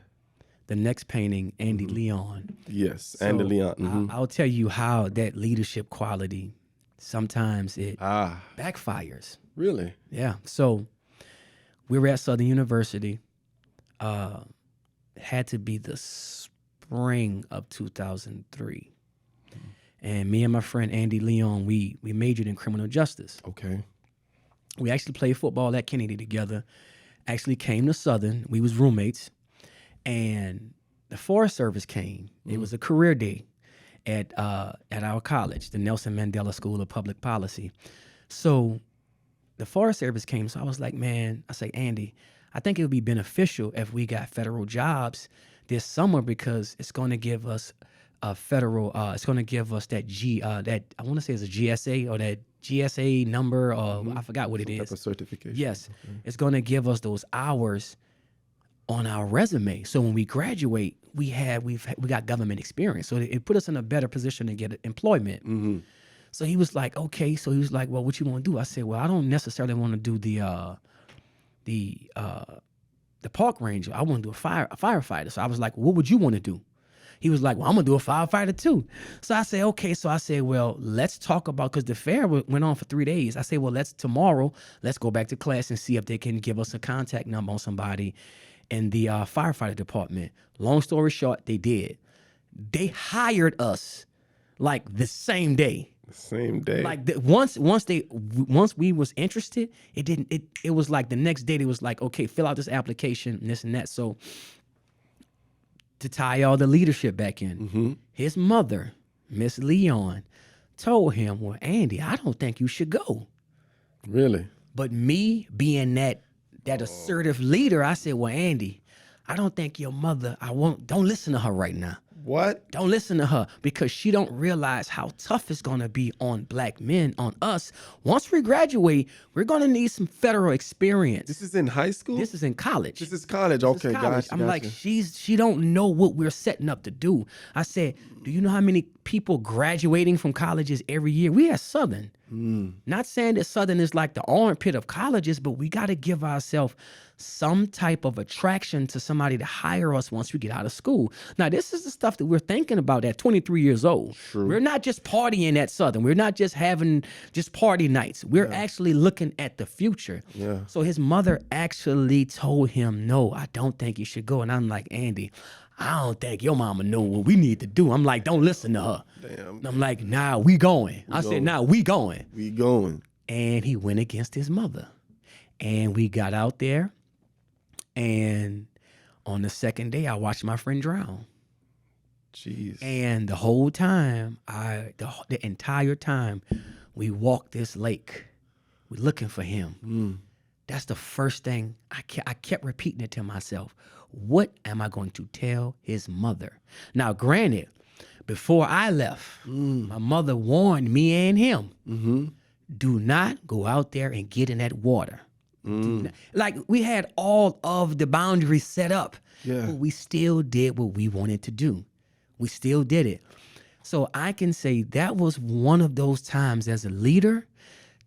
the next painting, Andy Leon. Yes, So Andy Leon. I'll tell you how that leadership quality sometimes it Ah, backfires. really? Yeah. So we were at Southern University. Had to be the spring of 2003. And me and my friend Andy Leon, we majored in criminal justice. Okay. We actually played football at Kennedy together. Actually came to Southern. We was roommates. And the Forest Service came. It was a career day at our college, the Nelson Mandela School of Public Policy. So the Forest Service came. So I was like, man, I say, Andy, I think it would be beneficial if we got federal jobs this summer, because it's going to give us a federal, it's going to give us that that I want to say is a GSA, or that GSA number, or I forgot what it Type is. of certification. Yes, it's going to give us those hours on our resume. So when we graduate, we got government experience. So it put us in a better position to get employment. So he was like, okay. So he was like, well, what you want to do? I said, well, I don't necessarily want to do the park ranger. I want to do a firefighter. So I was like, what would you want to do? He was like, well, I'm going to do a firefighter too. So I said, okay. So I said, well, let's talk about, because the fair went on for 3 days. I said, well, tomorrow, let's go back to class and see if they can give us a contact number on somebody in the firefighter department. Long story short, they did. They hired us like the same day. Same day. Like once we was interested, it was like the next day they was like, okay, fill out this application and this and that. So to tie all the leadership back in, his mother, Miss Leon, told him, well, Andy, I don't think you should go. Really? But me being that assertive leader, I said, well, Andy, I don't think your mother, don't listen to her right now. What? Don't listen to her because she don't realize how tough it's going to be on black men, on us. Once we graduate, we're going to need some federal experience. This is in high school? This is in college. This is college. This is Okay, college. gotcha. I'm like, she don't know what we're setting up to do. I said, do you know how many people graduating from colleges every year? We at Southern. Not saying that Southern is like the armpit of colleges, but we got to give ourselves some type of attraction to somebody to hire us once we get out of school. Now, this is the stuff that we're thinking about at 23 years old. We're not just partying at Southern. We're not just having just party nights. We're actually looking at the future. Yeah. So his mother actually told him, no, I don't think you should go. And I'm like, Andy, I don't think your mama know what we need to do. I'm like, don't listen to her. Damn. I'm like, nah, we going. I said, nah, we going. We going. And he went against his mother. And we got out there. And on the second day, I watched my friend drown. Jeez. And the whole time, the entire time, we walked this lake. We're looking for him. That's the first thing I kept repeating it to myself. What am I going to tell his mother? Now, granted, before I left, my mother warned me and him, do not go out there and get in that water. Like, we had all of the boundaries set up, Yeah. but we still did what we wanted to do. We still did it. So I can say that was one of those times as a leader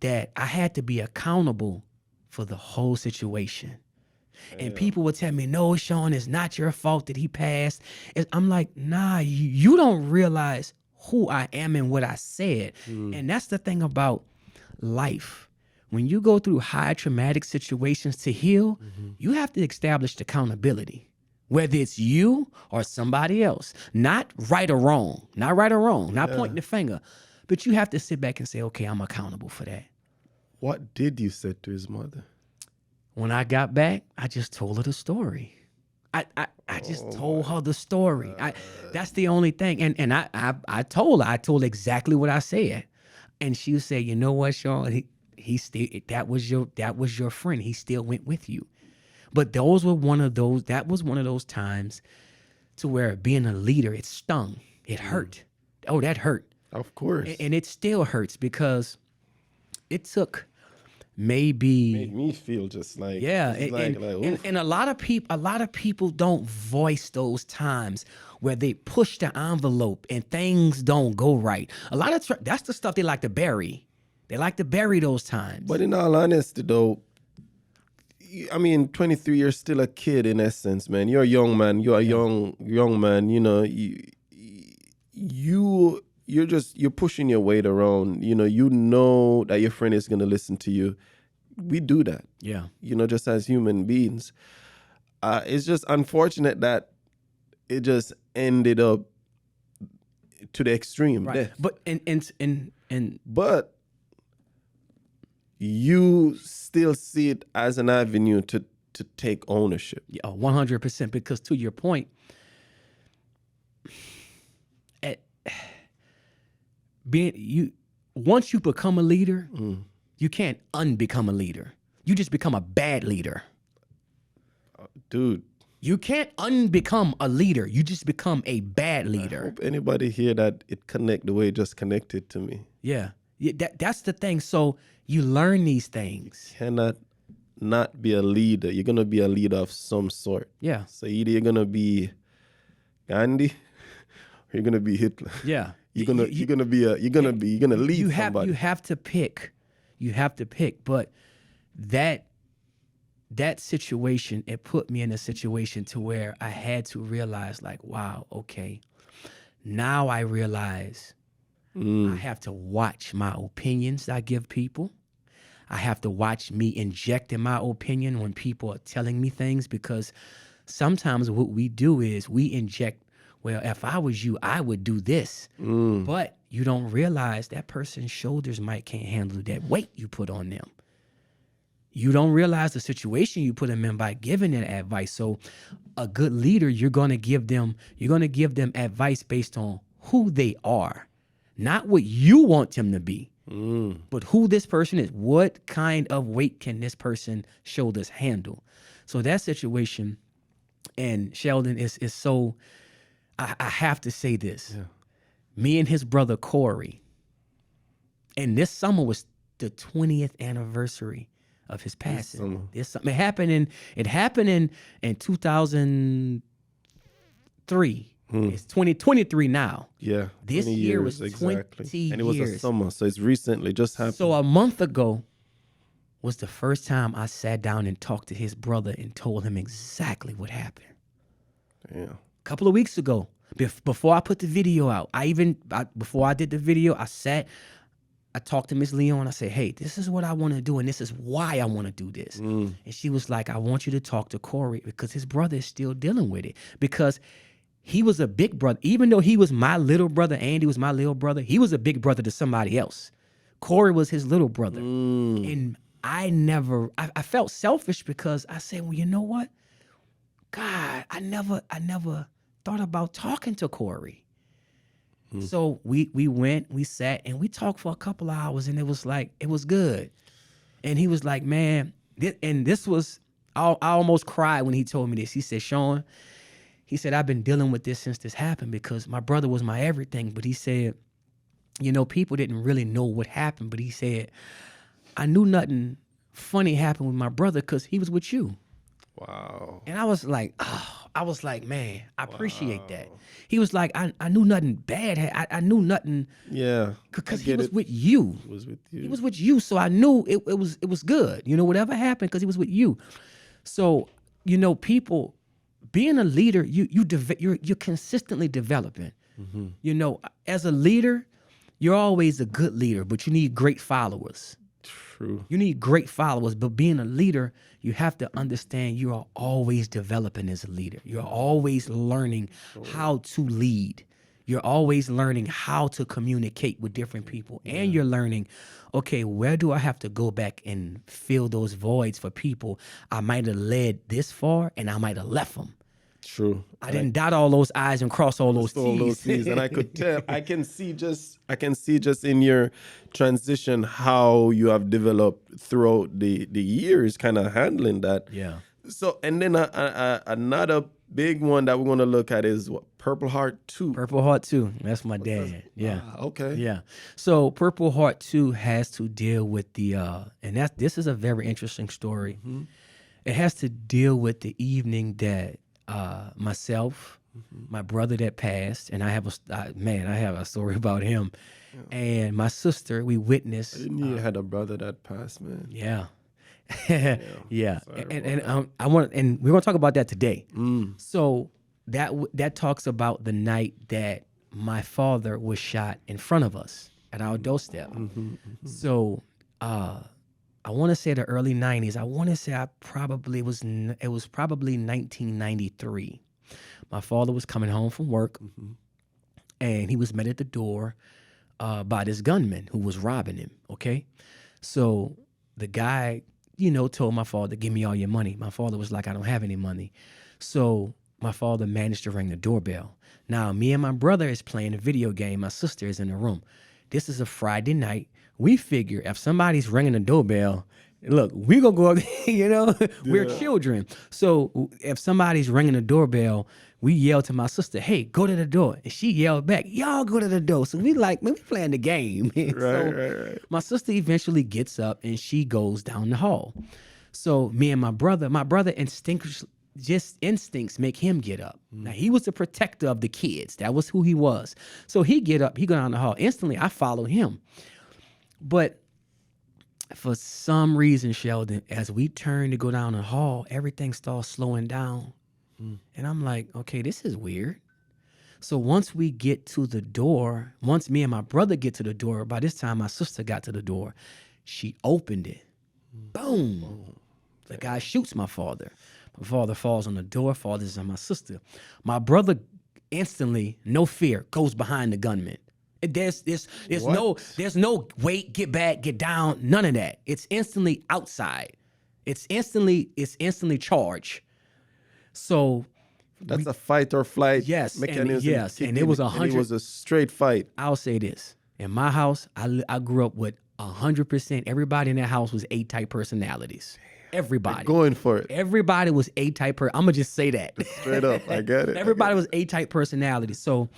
that I had to be accountable for the whole situation. And people would tell me, no, Sean, it's not your fault that he passed. I'm like, nah, you don't realize who I am and what I said. And that's the thing about life. When you go through high traumatic situations to heal, you have to establish accountability, whether it's you or somebody else. Not right or wrong, not pointing the finger, but you have to sit back and say, okay, I'm accountable for that. What did you say to his mother? When I got back, I just told her the story. I just told her the story. That's the only thing. And I told her exactly what I said. And she would say, you know what, Sean? He still, that was your friend. He still went with you. But that was one of those times to where being a leader, it stung. It hurt. Oh, that hurt. Of course. And it still hurts because it took maybe Made me feel just like yeah, just oof. and a lot of people don't voice those times where they push the envelope and things don't go right. A lot of that's the stuff they like to bury. They like to bury those times. But in all honesty, though, I mean, 23, you're still a kid in essence, man. You're a young man. You're a young man. You know, you're pushing your weight around. You know that your friend is gonna listen to you. We do that. Yeah. Just as human beings. It's just unfortunate that it just ended up to the extreme. Right. Death. But But you still see it as an avenue to take ownership. yeah, 100%. Because to your point, once you become a leader, you can't unbecome a leader. You just become a bad leader. Dude, You can't unbecome a leader. You just become a bad leader. hope anybody hear that it connect the way it just connected to me. Yeah. That's the thing. So you learn these things. Cannot not be a leader. You're gonna be a leader of some sort. Yeah. So either you're gonna be Gandhi or you're gonna be Hitler. Yeah. You're gonna lead somebody. You have to pick. You have to pick. But that situation, it put me in a situation to where I had to realize, like, wow, okay, now I realize I have to watch my opinions I give people. I have to watch me injecting my opinion when people are telling me things, because sometimes what we do is we inject, well, if I was you, I would do this. But you don't realize that person's shoulders can't handle that weight you put on them. You don't realize the situation you put them in by giving that advice. So a good leader, you're going to give them advice based on who they are, not what you want them to be, but who this person is. What kind of weight can this person's shoulders handle? So that situation, And Sheldon is so. I have to say this. Me and his brother Corey, and this summer was the 20th anniversary of his passing. This summer. It happened in 2003. It's 2023 now. Yeah. This 20 year years, was 20 And it was a years. summer, so it's recently just happened. So a month ago was the first time I sat down and talked to his brother and told him exactly what happened. Yeah. A couple of weeks ago, before I put the video out, before I did the video, I talked to Miss Leon. I said, hey, this is what I want to do, and this is why I want to do this. And she was like, I want you to talk to Corey because his brother is still dealing with it. Because he was a big brother. Even though he was my little brother, Andy was my little brother, he was a big brother to somebody else. Corey was his little brother. And I felt selfish because I said, well, you know what? God, I never thought about talking to Corey. So we went, we sat, and we talked for a couple of hours, and it was good. And he was like, man, this was, I almost cried when he told me this. He said, Sean, he said, I've been dealing with this since this happened because my brother was my everything. But he said, you know, people didn't really know what happened. But he said, I knew nothing funny happened with my brother because he was with you. Wow. And I was like, man, I appreciate that. He was like, I knew nothing bad. I knew nothing. Yeah. Because he was with you. He was with you. He was with you. So I knew it was good. You know, whatever happened because he was with you. So, you know, people, being a leader, you're consistently developing. You know, as a leader, you're always a good leader, but you need great followers. True. You need great followers, but being a leader, you have to understand you are always developing as a leader. You're always learning how to lead. You're always learning how to communicate with different people. And you're learning, okay, where do I have to go back and fill those voids for people I might have led this far and I might have left them. True. I didn't dot all those I's and cross all those T's. And I could tell, I can see just in your transition how you have developed throughout the years, kind of handling that. Yeah. So, and then another big one that we're going to look at is what? Purple Heart 2. Purple Heart 2. That's my dad. Yeah. Okay. Yeah. So Purple Heart 2 has to deal with the this is a very interesting story. It has to deal with the evening that myself, my brother that passed, and I have a story about him, and my sister. We witnessed. I didn't know you had a brother that passed, man. Yeah, yeah, and I want, and we're gonna talk about that today. So that talks about the night that my father was shot in front of us at our doorstep. So I want to say the early 90s. I want to say it was probably 1993. My father was coming home from work, and he was met at the door by this gunman who was robbing him, okay? So the guy, you know, told my father, give me all your money. My father was like, I don't have any money. So my father managed to ring the doorbell. Now, me and my brother is playing a video game. My sister is in the room. This is a Friday night. We figure if somebody's ringing the doorbell, look, we gonna go up there, you know, we're children. So if somebody's ringing the doorbell, we yell to my sister, hey, go to the door. And she yelled back, y'all go to the door. So we like, man, we playing the game. Right. My sister eventually gets up and she goes down the hall. So me and my brother instincts make him get up. Now, he was the protector of the kids. That was who he was. So he get up, he go down the hall. Instantly, I follow him. But for some reason, Sheldon, as we turn to go down the hall, everything starts slowing down. And I'm like, okay, this is weird. So once we get to the door, once me and my brother get to the door, by this time my sister got to the door, she opened it. Boom. The guy shoots my father. My father falls on the door, falls on my sister. My brother instantly, no fear, goes behind the gunman. There's no wait, get back, get down, none of that. It's instantly outside. It's instantly charge. So that's a fight or flight mechanism. And it was 100. It was a straight fight. I'll say this: in my house, I grew up with 100%. Everybody in that house was A-type personalities. Everybody. Going for it. Everybody was A-type I'm gonna just say that. Straight up. I get it. Everybody was A-type personality. So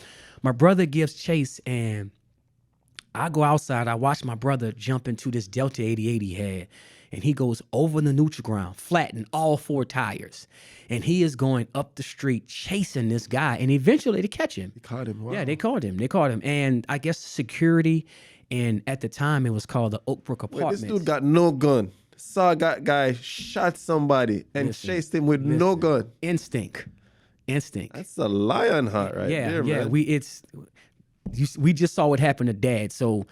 my brother gives chase, and I go outside. I watch my brother jump into this Delta 88 he had, and he goes over the neutral ground, flattening all 4 tires. And he is going up the street chasing this guy, and eventually they catch him. You caught him. Wow. Yeah, they caught him. And I guess security, and at the time it was called the Oakbrook Wait, Apartments. this dude got no gun. Saw a guy shot somebody and Listen, chased him with no gun. Instinct. That's a lion heart right there, man. We just saw what happened to Dad. So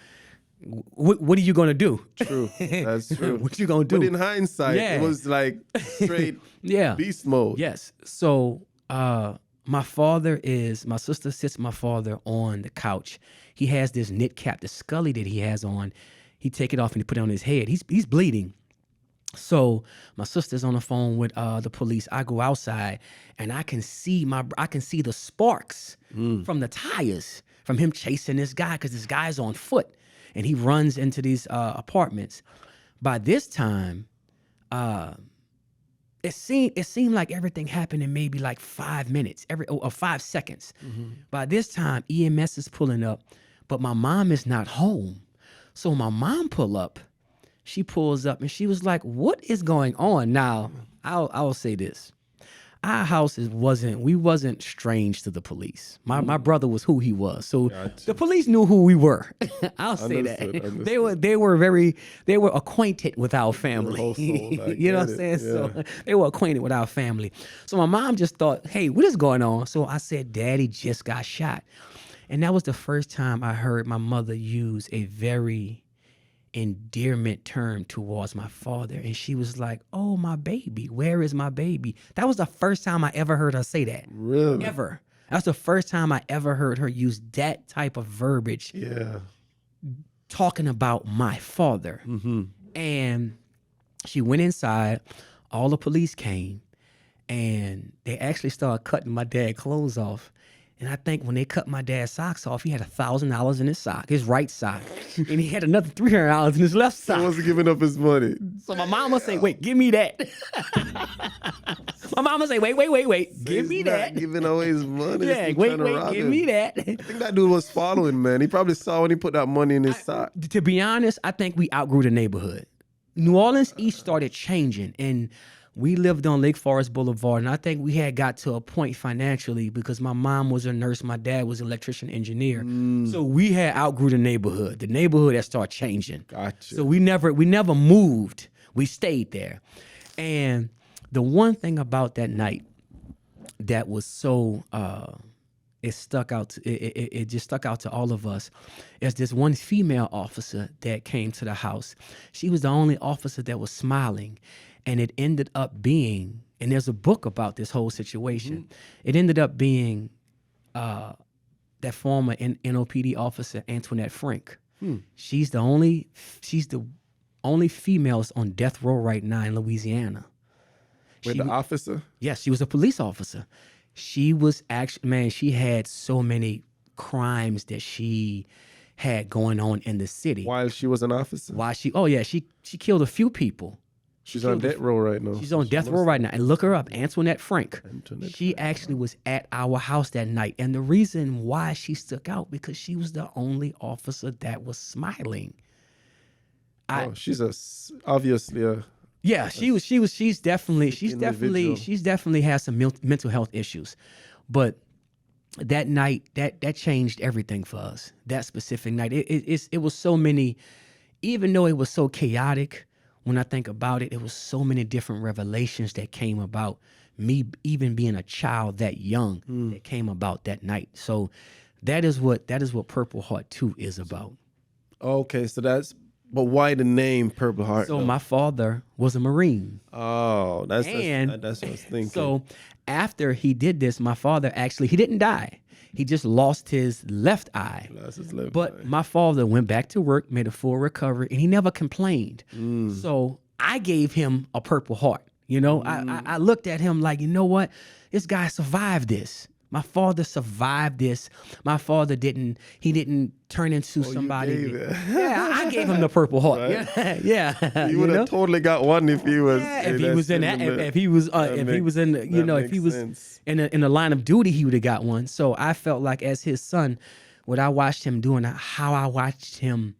what are you gonna do? True. That's true. What you gonna do? But in hindsight, it was like straight beast mode. Yes. So my sister sits my father on the couch. He has this knit cap, the Scully that he has on. He take it off and he put it on his head. He's bleeding. So my sister's on the phone with the police. I go outside and I can see the sparks from the tires from him chasing this guy, because this guy's on foot and he runs into these apartments. By this time, it seemed like everything happened in maybe like 5 minutes, or 5 seconds. By this time, EMS is pulling up, but my mom is not home. So my mom she pulls up and she was like, "What is going on?" Now, I'll say this. Our house wasn't strange to the police. My brother was who he was. So the police knew who we were. I'll say that. They were acquainted with our family. You know what I'm saying? Yeah. So they were acquainted with our family. So my mom just thought, "Hey, what is going on?" So I said, "Daddy just got shot." And that was the first time I heard my mother use a very endearment term towards my father. And she was like, "Oh, my baby, where is my baby?" That was the first time I ever heard her say that. Really? Ever. That's the first time I ever heard her use that type of verbiage. Yeah. Talking about my father. And she went inside. All the police came and they actually started cutting my dad's clothes off. And I think when they cut my dad's socks off, he had $1,000 in his sock, his right sock. And he had another $300 in his left sock. He wasn't giving up his money. So my mom would say, "Wait, give me that." My mom would say, wait, give me that. Giving away his money. Yeah, wait, give me that. I think that dude was following, man. He probably saw when he put that money in his sock. To be honest, I think we outgrew the neighborhood. New Orleans East started changing, and we lived on Lake Forest Boulevard, and I think we had got to a point financially because my mom was a nurse, my dad was an electrician engineer. So we had outgrew the neighborhood. The neighborhood had started changing. Gotcha. So we never moved. We stayed there. And the one thing about that night that was so it just stuck out to all of us is this one female officer that came to the house. She was the only officer that was smiling. And it ended up being, and there's a book about this whole situation. It ended up being that former NOPD officer, Antoinette Frank. She's the only female on death row right now in Louisiana. The officer? Yes, she was a police officer. She was actually, man, she had so many crimes that she had going on in the city. While she was an officer? She killed a few people. She's on death row right now. She's on death row right now. And look her up, Antoinette Frank. She actually was at our house that night. And the reason why she stuck out, because she was the only officer that was smiling. She's obviously a... Yeah, she's definitely has some mental health issues. But that night, that changed everything for us. That specific night. It was so many, even though it was so chaotic. When I think about it, it was so many different revelations that came about me even being a child that young that came about that night. So that is what Purple Heart 2 is about. Okay, so but why the name Purple Heart? So my father was a Marine. Oh, that's what I was thinking. So after he did this, my father he didn't die. He just lost his left eye. My father went back to work, made a full recovery, and he never complained. So I gave him a Purple Heart. You know, I looked at him like, you know what? This guy survived this. My father survived this. My father didn't turn into somebody. gave it. Yeah, I gave him the Purple Heart. Right. Yeah. You would know? have totally got one if he was. Yeah, if he was in that, if he was in, if he was sense. in the line of duty, he would have got one. So I felt like as his son, what I watched him doing, how I watched him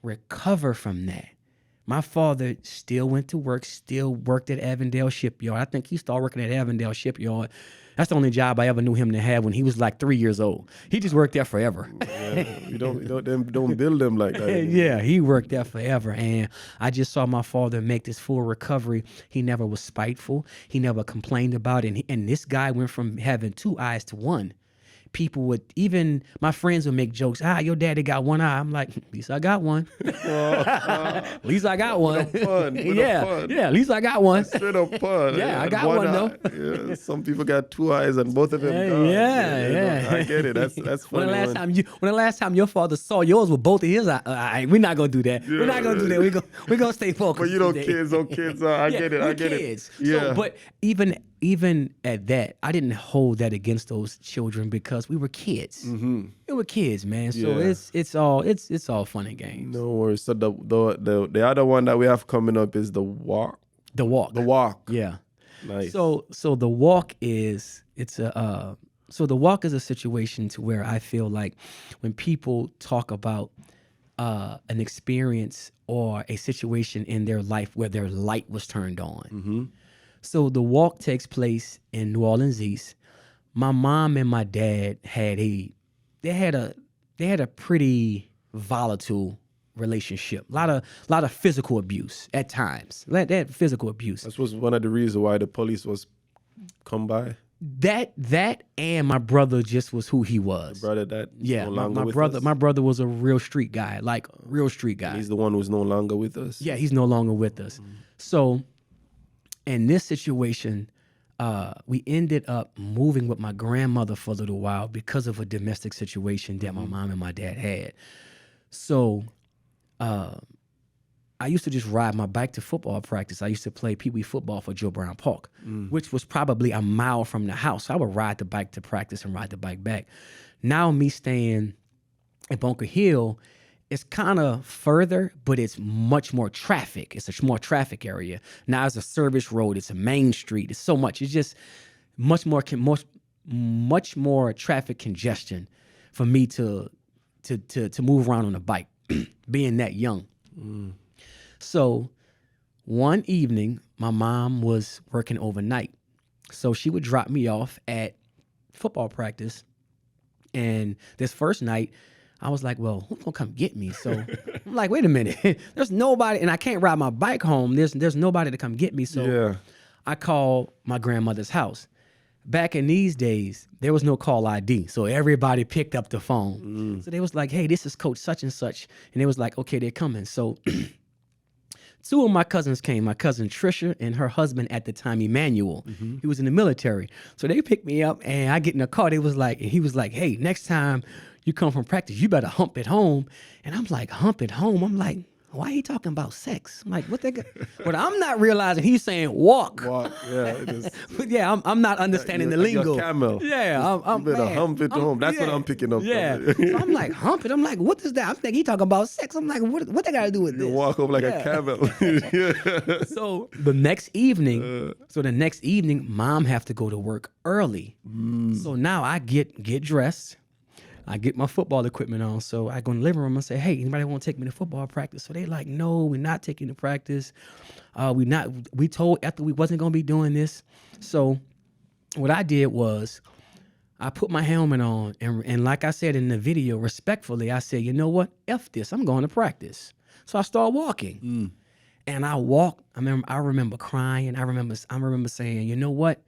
recover from that. My father still went to work, still worked at Avondale Shipyard. I think he started working at Avondale Shipyard. That's the only job I ever knew him to have when he was like 3 years old. He just worked there forever. Yeah, you don't build them like that anymore. Yeah, he worked there forever. And I just saw my father make this full recovery. He never was spiteful. He never complained about it. And this guy went from having 2 eyes to 1. People would, even my friends would make jokes. Your daddy got 1 eye. I'm like, at least I got one. At least I got one. Fun. Yeah, at least I got one. Straight up fun. Yeah, I got one though. Yeah, some people got 2 eyes and both of them gone. Yeah. I get it. That's funny. When the last time your father saw yours with both of his eyes, we're not gonna do that. We're not gonna do that. We're gonna stay focused. But you know, today. kids. I get it. I get kids. it. Yeah. So, but even at that, I didn't hold that against those children because we were kids. Mm-hmm. We were kids, man. So Yeah. it's all fun and games. No worries. So the other one that we have coming up is the walk. The walk. The walk. Yeah. Nice. So the walk is the walk is a situation to where I feel like when people talk about an experience or a situation in their life where their light was turned on. Mm-hmm. So the walk takes place in New Orleans East. My mom and my dad had a pretty volatile relationship. A lot of physical abuse at times. They had physical abuse. That was one of the reasons why the police was come by. That and my brother just was who he was. Brother that Yeah, no longer my with brother us. my brother was a real street guy, like real street guy. He's the one who's no longer with us. Yeah, he's no longer with us. So in this situation, we ended up moving with my grandmother for a little while because of a domestic situation that my mom and my dad had. So I used to just ride my bike to football practice. I used to play Pee Wee football for Joe Brown Park, which was probably a mile from the house. So I would ride the bike to practice and ride the bike back. Now me staying at Bunker Hill, it's kind of further, but it's much more traffic. It's a more traffic area. Now it's a service road. It's a main street. It's so much. It's just much more traffic congestion for me to move around on a bike, being that young. So one evening, my mom was working overnight. So she would drop me off at football practice. And this first night, I was like, well, who's gonna come get me? So I'm like, wait a minute. There's nobody, and I can't ride my bike home. There's nobody to come get me. So Yeah. I called my grandmother's house. Back in these days, there was no call ID. So everybody picked up the phone. So they was like, hey, this is Coach such and such. And they was like, okay, they're coming. So 2 of my cousins came, my cousin Trisha and her husband at the time, Emmanuel. He was in the military. So they picked me up and I get in the car. He was like, hey, next time you come from practice, you better hump it home. And I'm like, hump it home? I'm like, why are you talking about sex? I'm like, what they got? But I'm not realizing he's saying walk. Walk. Yeah. It is. But yeah, I'm not understanding the You're lingo. camel. Yeah, I'm You better man, hump it home. That's what I'm picking up. Yeah, From. so I'm like, hump it. I'm like, what is that? I'm thinking he talking about sex. I'm like, what they got to do with You this? walk up like Yeah. a camel. Yeah. So the next evening, mom have to go to work early. So now I get dressed. I get my football equipment on. So I go in the living room and say, hey, anybody want to take me to football practice? So they like, no, we're not taking you to practice. We told after we wasn't going to be doing this. So what I did was I put my helmet on. And like I said in the video, respectfully, I said, you know what? F this. I'm going to practice. So I start walking. And I walked. I remember crying. I remember saying, you know what?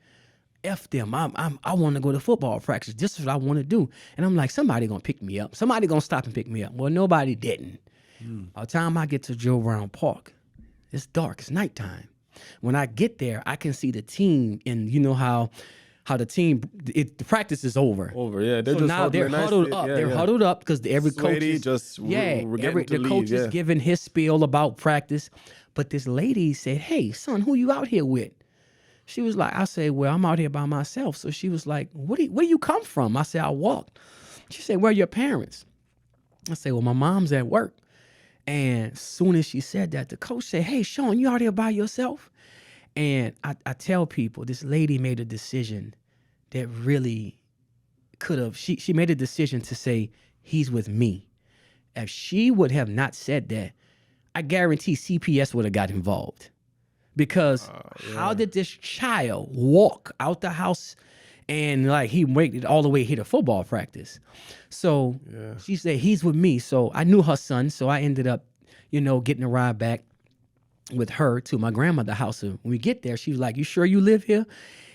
F them. I want to go to football practice. This is what I want to do. And I'm like, somebody gonna pick me up. Somebody gonna stop and pick me up. Well, nobody didn't. By the time I get to Joe Brown Park, it's dark. It's nighttime. When I get there, I can see the team, and you know how the team the practice is over. Yeah. They're So just now they're huddled up. They're huddled up because every coach Sweaty, is just we're getting to the coach leave, is giving his spiel about practice. But this lady said, "Hey, son, who you out here with?" She was like, I said, well, I'm out here by myself. So she was like, where do you come from? I said, I walked. She said, where are your parents? I said, well, my mom's at work. And soon as she said that, the coach said, hey, Sean, you out here by yourself? And I tell people, this lady made a decision that really could have, she made a decision to say, he's with me. If she would have not said that, I guarantee CPS would have got involved. Because how did this child walk out the house and like he waited all the way here to football practice? So she said, he's with me. So I knew her son. So I ended up, getting a ride back with her to my grandmother's house. And when we get there, she was like, you sure you live here?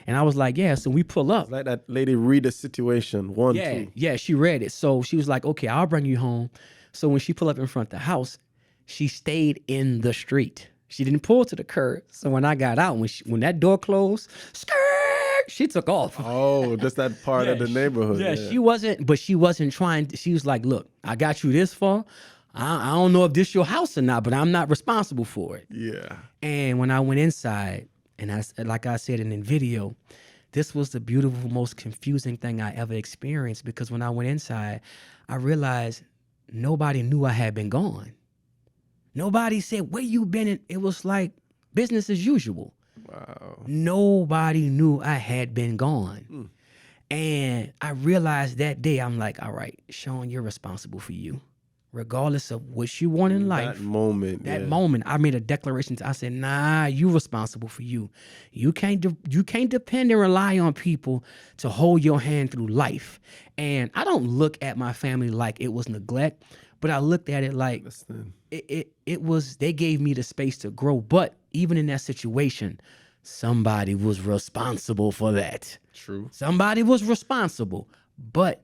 And I was like, yeah. So we pull up. Like that lady read the situation. Yeah, she read it. So she was like, okay, I'll bring you home. So when she pulled up in front of the house, she stayed in the street. She didn't pull to the curb. So when I got out, when that door closed, she took off. Oh, just that part of the neighborhood. Yeah, she wasn't trying. She was like, look, I got you this far. I don't know if this your house or not, but I'm not responsible for it. Yeah. And when I went inside, and like I said in the video, this was the beautiful, most confusing thing I ever experienced, because when I went inside, I realized nobody knew I had been gone. Nobody said, where you been? It was like business as usual. Wow. Nobody knew I had been gone. And I realized that day, I'm like, all right, Sean, you're responsible for you. Regardless of what you want in life. That moment, I made a declaration. I said, nah, you responsible for you. You can't depend and rely on people to hold your hand through life. And I don't look at my family like it was neglect, but I looked at it like it was, they gave me the space to grow. But even in that situation, somebody was responsible for that. True. Somebody was responsible. But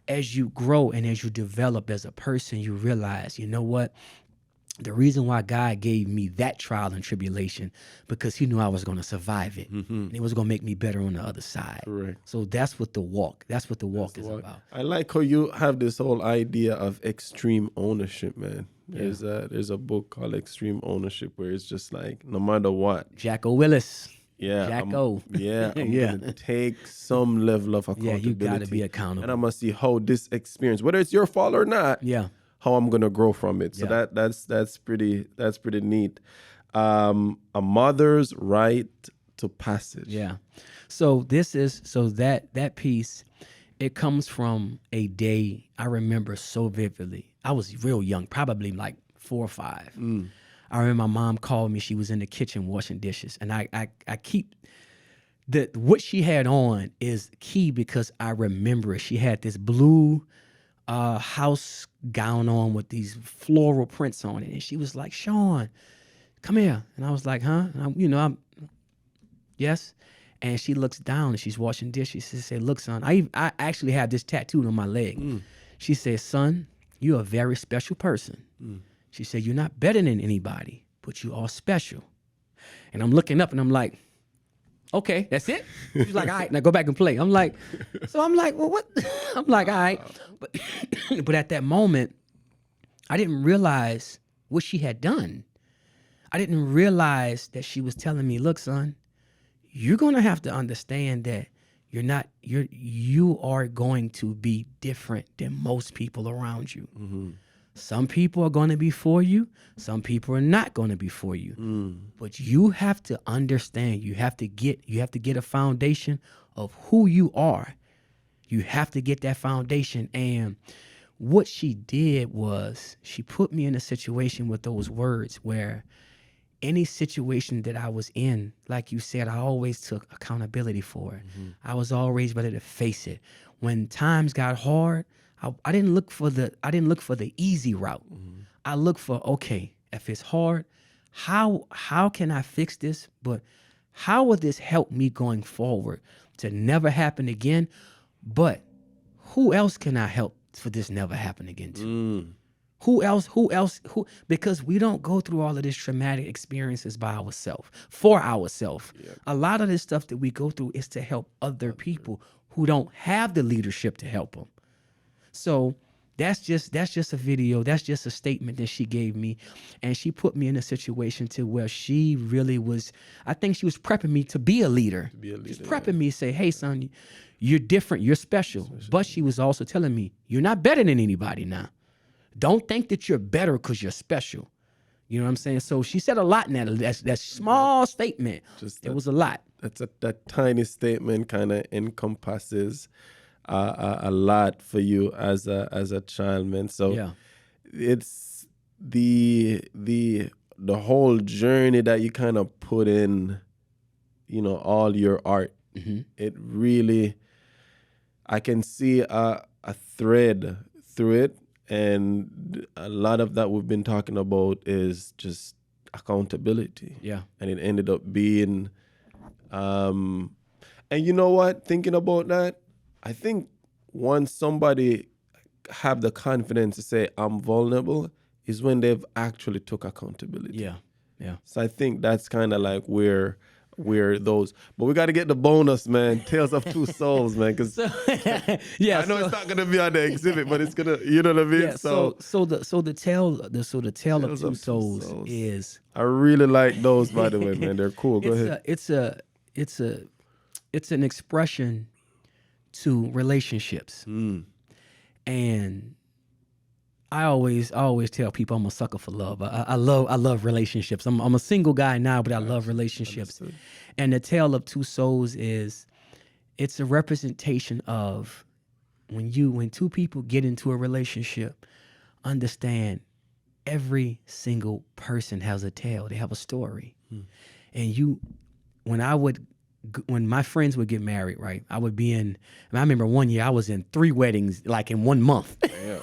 as you grow and as you develop as a person, you realize, you know what? The reason why God gave me that trial and tribulation, because he knew I was going to survive it. And it was going to make me better on the other side. Correct. So that's what the walk is about. I like how you have this whole idea of extreme ownership, man. There's a book called Extreme Ownership where it's just like, no matter what. Jacko Willis. Yeah. Jacko. I'm gonna take some level of accountability. Yeah, you gotta be accountable. And I'm gonna see how this experience, whether it's your fault or not, how I'm gonna grow from it. So that's pretty neat. A mother's right to passage. Yeah. So that piece, it comes from a day I remember so vividly. I was real young, probably like 4 or 5. I remember my mom called me. She was in the kitchen washing dishes. And I keep, what she had on is key because I remember it. She had this blue house gown on with these floral prints on it. And she was like, Sean, come here. And I was like, huh? I'm yes. And she looks down and she's washing dishes. She said, look, son, I actually have this tattooed on my leg. She said, son, you're a very special person. She said, you're not better than anybody, but you are special. And I'm looking up and I'm like, okay, that's it? She's like, all right, now go back and play. I'm like, well, what? I'm like, all right. But at that moment, I didn't realize what she had done. I didn't realize that she was telling me, look, son, you're going to have to understand that you are going to be different than most people around you. Some people are going to be for you. Some people are not going to be for you. But you have to understand. You have to get a foundation of who you are. You have to get that foundation. And what she did was she put me in a situation with those words where any situation that I was in, like you said, I always took accountability for it. I was always ready to face it. When times got hard, I didn't look for the easy route. I looked for, okay, if it's hard, how can I fix this? But how will this help me going forward to never happen again? But who else can I help for this never happen again to? Who else? Because we don't go through all of these traumatic experiences by ourselves, for ourselves. A lot of this stuff that we go through is to help other people who don't have the leadership to help them. So That's just a video. That's just a statement that she gave me, and she put me in a situation to where she really was. I think she was prepping me to be a leader. She's prepping me to say, "Hey, son, you're different. You're special." But she was also telling me, "You're not better than anybody now. Don't think that you're better because you're special." You know what I'm saying? So she said a lot in that small statement. It was a lot. That tiny statement kind of encompasses a lot for you as a child, man. So Yeah. it's the whole journey that you kind of put in, all your art. It really, I can see a thread through it, and a lot of that we've been talking about is just accountability. Yeah. And it ended up being, and you know what? Thinking about that, I think once somebody have the confidence to say I'm vulnerable is when they've actually took accountability. Yeah. Yeah. So I think that's kind of like where those, but we got to get the bonus, man. Tales of Two Souls, man, because Yeah. I know it's not gonna be on the exhibit, but it's gonna, you know what I mean? Yeah, so the tale of Two Souls is, I really like those, by the way, man. They're cool. Go ahead. it's an expression to relationships. And I always tell people I'm a sucker for love. I love relationships. I'm a single guy now, but I love relationships. Understood. And the tale of Two Souls it's a representation of when two people get into a relationship, understand every single person has a tale. They have a story. And when my friends would get married, right, I remember one year I was in 3 weddings like in 1 month. Damn.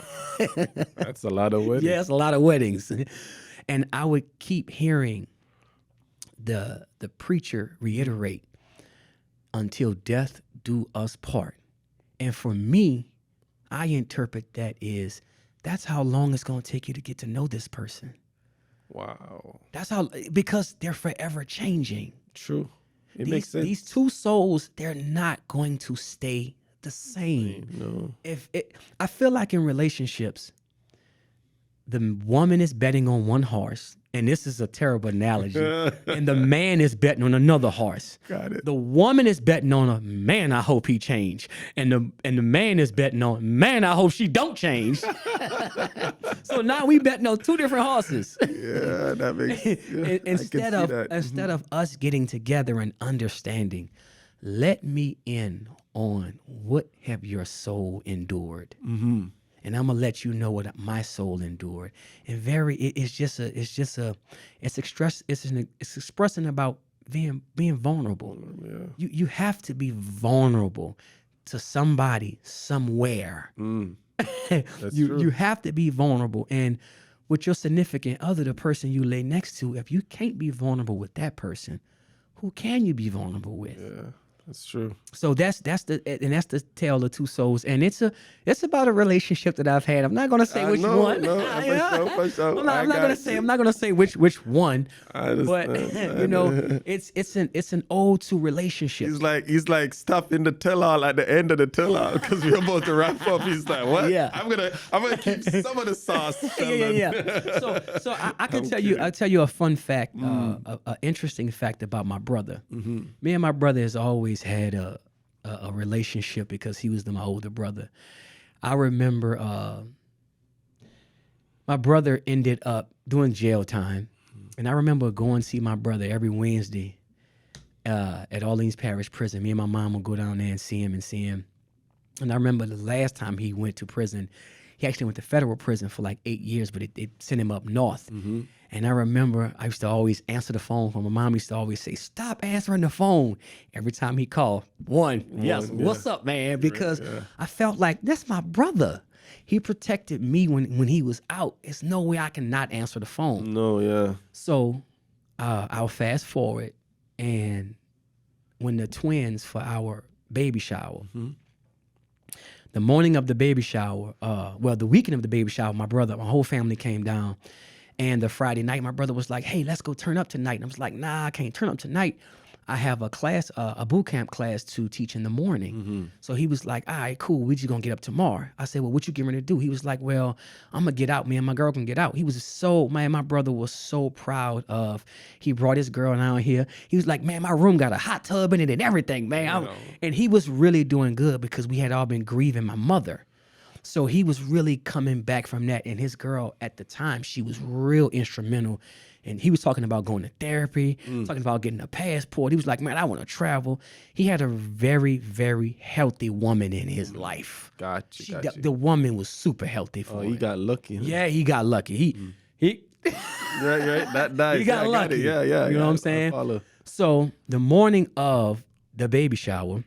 That's a lot of weddings. Yeah, it's a lot of weddings. And I would keep hearing the preacher reiterate, "Until death do us part." And for me, I interpret that's how long it's going to take you to get to know this person. Wow. Because they're forever changing. True. It makes sense. These two souls, they're not going to stay the same. No. I feel like in relationships, the woman is betting on one horse, and this is a terrible analogy, and the man is betting on another horse. Got it. The woman is betting on a man, I hope he change, and the man is betting on, man, I hope she don't change. So now we betting on 2 different horses. Yeah, that makes sense. Instead of us getting together and understanding, let me in on what have your soul endured. And I'm gonna let you know what my soul endured. And it's expressing about being vulnerable. Yeah. You have to be vulnerable to somebody somewhere. That's true. You have to be vulnerable. And with your significant other, the person you lay next to, if you can't be vulnerable with that person, who can you be vulnerable with? Yeah, that's true. So that's the tale of Two Souls, and it's about a relationship that I've had. I'm not gonna say which one. No, for sure. I'm not gonna say which one. I But understand. it's an ode to relationships. He's like stopping the tell-all at the end of the tell-all because we're about to wrap up. He's like, what? Yeah. I'm gonna keep some of the sauce. Yeah. So I can tell you a fun fact, a interesting fact about my brother. Me and my brother has always had a relationship because he was my older brother. I remember my brother ended up doing jail time, and I remember going to see my brother every Wednesday at Orleans Parish Prison. Me and my mom would go down there and see him. And I remember the last time he went to prison, he actually went to federal prison for like 8 years, but it sent him up north. And I remember I used to always answer the phone for my mom. Used to always say, "Stop answering the phone." Every time he called, what's up, man? Because I felt like that's my brother. He protected me when he was out. There's no way I can not answer the phone. No, yeah. So I'll fast forward, and when the twins for our baby shower, the morning of the baby shower, the weekend of the baby shower, my whole family came down. And the Friday night, my brother was like, "Hey, let's go turn up tonight." And I was like, "Nah, I can't turn up tonight. I have a class, a boot camp class to teach in the morning. So he was like, all right, cool. We just gonna get up tomorrow. I said, well, what you getting ready to do? He was like, well, I'm gonna get out. Me and my girl can get out. He was my brother was so proud of. He brought his girl down here. He was like, man, my room got a hot tub in it and everything, man. And he was really doing good because we had all been grieving my mother. So he was really coming back from that. And his girl at the time, she was real instrumental. And he was talking about going to therapy, talking about getting a passport. He was like, man, I want to travel. He had a very, very healthy woman in his life. Gotcha. The woman was super healthy for him. He got lucky. Huh? Yeah, he got lucky. He Right. That nice. he got lucky. Yeah. You know what I'm saying? Follow. So the morning of the baby shower,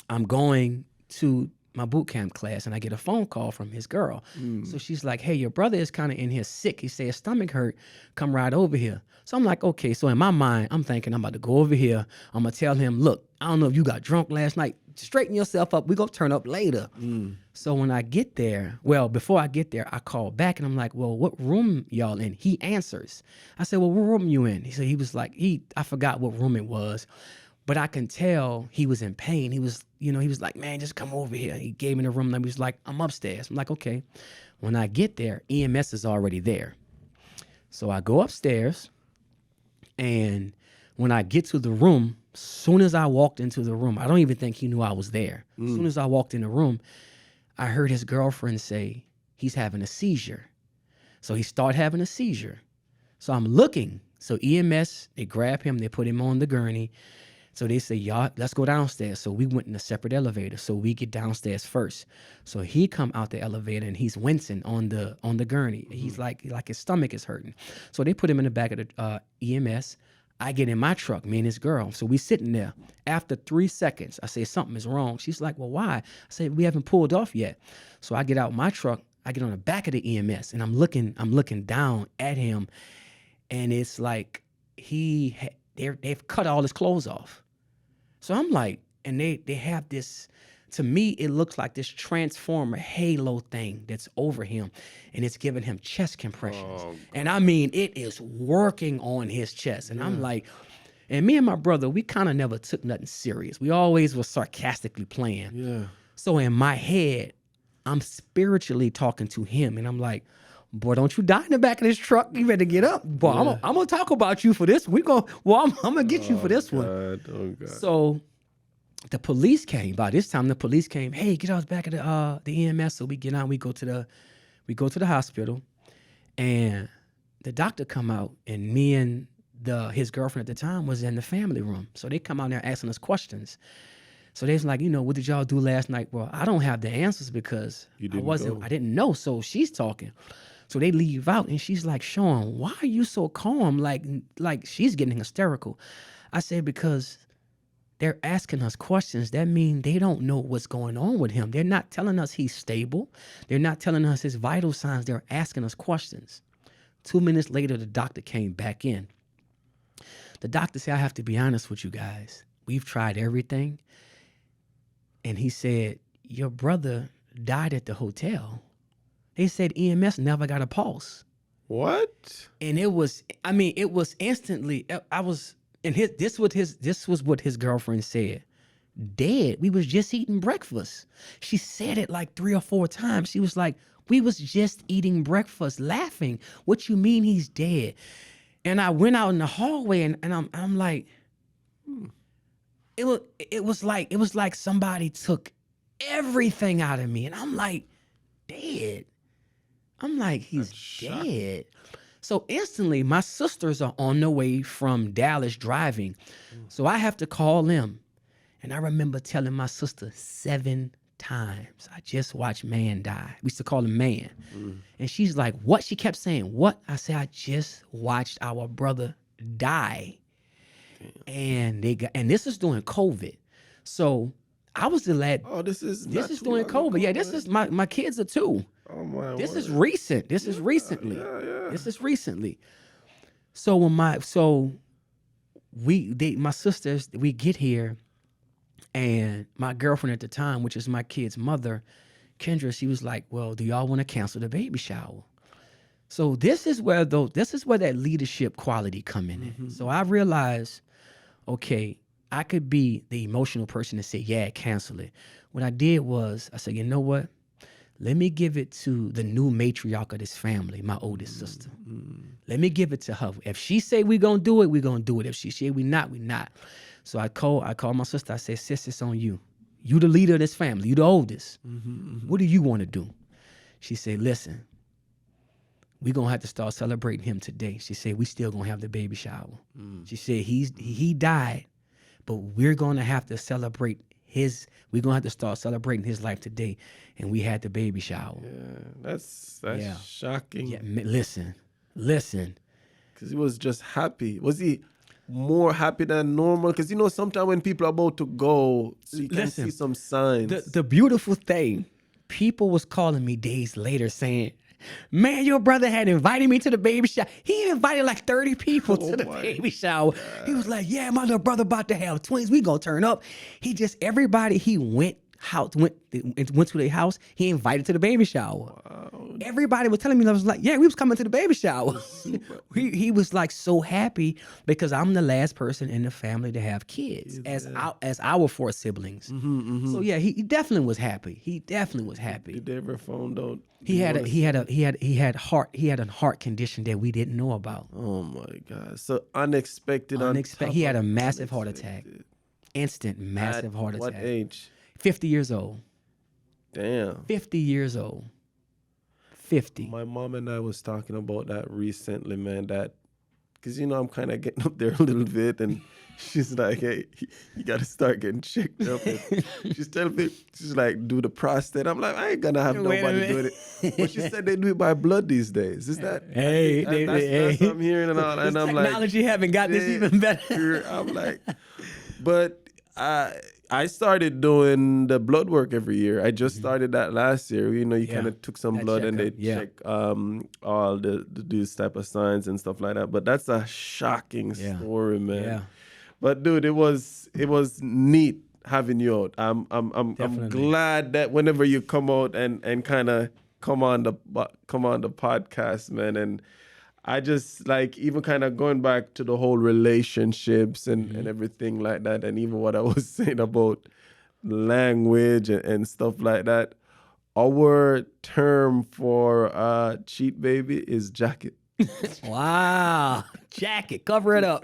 I'm going to my boot camp class and I get a phone call from his girl. So she's like, hey, your brother is kind of in here sick. He said his stomach hurt. Come right over here. So I'm like, okay. So in my mind, I'm thinking I'm about to go over here. I'm going to tell him, look, I don't know if you got drunk last night. Straighten yourself up. We're going to turn up later. So when I get there, before I get there, I call back and I'm like, well, what room y'all in? He answers. I said, well, what room you in? He was like, I forgot what room it was. But I can tell he was in pain. He was like, man, just come over here. He gave me the room number. He was like, I'm upstairs. I'm like, okay. When I get there, EMS is already there. So I go upstairs, and when I get to the room, soon as I walked into the room, I don't even think he knew I was there. As soon as I walked in the room, I heard his girlfriend say, he's having a seizure. So he started having a seizure. So I'm looking. So EMS, they grab him, they put him on the gurney. So they say, y'all, let's go downstairs. So we went in a separate elevator. So we get downstairs first. So he come out the elevator and he's wincing on the gurney. He's like his stomach is hurting. So they put him in the back of the EMS. I get in my truck, me and his girl. So we sitting there. After 3 seconds, I say, something is wrong. She's like, well, why? I say, we haven't pulled off yet. So I get out my truck. I get on the back of the EMS and I'm looking down at him. And it's like they've cut all his clothes off. So I'm like, and they have this, to me, it looks like this transformer halo thing that's over him, and it's giving him chest compressions. And I mean, it is working on his chest. And I'm like, and me and my brother, we kind of never took nothing serious. We always were sarcastically playing. Yeah. So in my head, I'm spiritually talking to him, and I'm like, boy, don't you die in the back of this truck. You better get up. Boy, I'm going to talk about you for this. I'm going to get you for this one. Oh, God. So the police came. By this time, the police came. Hey, get out back of the EMS. So we get out. We go to the hospital, and the doctor come out, and me and his girlfriend at the time was in the family room. So they come out there asking us questions. So they was like, what did y'all do last night? Well, I don't have the answers because I didn't know. So she's talking. So they leave out, and she's like, Sean, why are you so calm? Like she's getting hysterical. I said, because they're asking us questions. That means they don't know what's going on with him. They're not telling us he's stable. They're not telling us his vital signs. They're asking us questions. 2 minutes later, the doctor came back in. The doctor said, I have to be honest with you guys. We've tried everything. And he said, your brother died at the hotel. They said EMS never got a pulse. What? And it was instantly, this was what his girlfriend said. Dead. We was just eating breakfast. She said it like 3 or 4 times. She was like, we was just eating breakfast, laughing. What you mean he's dead? And I went out in the hallway and I'm like, it was like somebody took everything out of me. And I'm like, dead. I'm like, he's dead. So instantly, my sisters are on their way from Dallas driving. So I have to call them. And I remember telling my sister 7 times, I just watched man die. We used to call him man. And she's like, what? She kept saying, what? I said, I just watched our brother die. And this is during COVID. So I was the lad. Oh, this is during COVID. Yeah, this is my kids are 2. Oh my! This is recent. This is recently. Yeah. This is recently. So my sisters, we get here, and my girlfriend at the time, which is my kid's mother, Kendra, she was like, well, do y'all want to cancel the baby shower? So this is where that leadership quality come in. So I realized, okay, I could be the emotional person to say, yeah, cancel it. What I did was I said, you know what? Let me give it to the new matriarch of this family, my oldest sister. Let me give it to her. If she say we gonna do it, we gonna do it. If she say we not, we not. So I called my sister. I said, sis, it's on you. You the leader of this family. You the oldest. What do you want to do? She said, listen, we gonna have to start celebrating him today. She said, we still gonna have the baby shower. She said, he died, but we're gonna have to celebrate we're gonna have to start celebrating his life today. And we had the baby shower. Yeah, that's Yeah. shocking. Yeah, listen. Because he was just happy. Was he more happy than normal? Because sometimes when people are about to go, so you can Listen, see some signs. The beautiful thing, people was calling me days later saying, man, your brother had invited me to the baby shower. He invited like 30 people to the baby shower. He was like, yeah, my little brother about to have twins. We gonna turn up. Everybody he went to their house, he invited to the baby shower. Wow. Everybody was telling me, I was like, yeah, we was coming to the baby shower. he was like so happy because I'm the last person in the family to have kids as our 4 siblings. So yeah, he definitely was happy. He definitely was happy. Did they ever found out? He had a heart condition that we didn't know about. Oh my God! So unexpected. He had a massive heart attack. Instant massive heart attack. What age? 50 years old. Damn. 50 years old. 50. My mom and I was talking about that recently, man. That because I'm kind of getting up there a little bit, and she's like, "Hey, you got to start getting checked up." And she's telling me, she's like, "Do the prostate." I'm like, "I ain't gonna have nobody doing it." But she said they do it by blood these days. Is that? Hey, that's what I'm hearing and all. And I'm like, technology haven't got this even better. I'm like, but I started doing the blood work every year. I just started that last year. You kind of took some blood and they check all these type of signs and stuff like that. But that's a shocking story, man. Yeah. But dude, it was neat having you out. I'm glad that whenever you come out and kind of come on the podcast, man, and I just like even kind of going back to the whole relationships and everything like that, and even what I was saying about language and stuff like that. Our term for cheat baby is jacket. Wow, jacket, cover it up.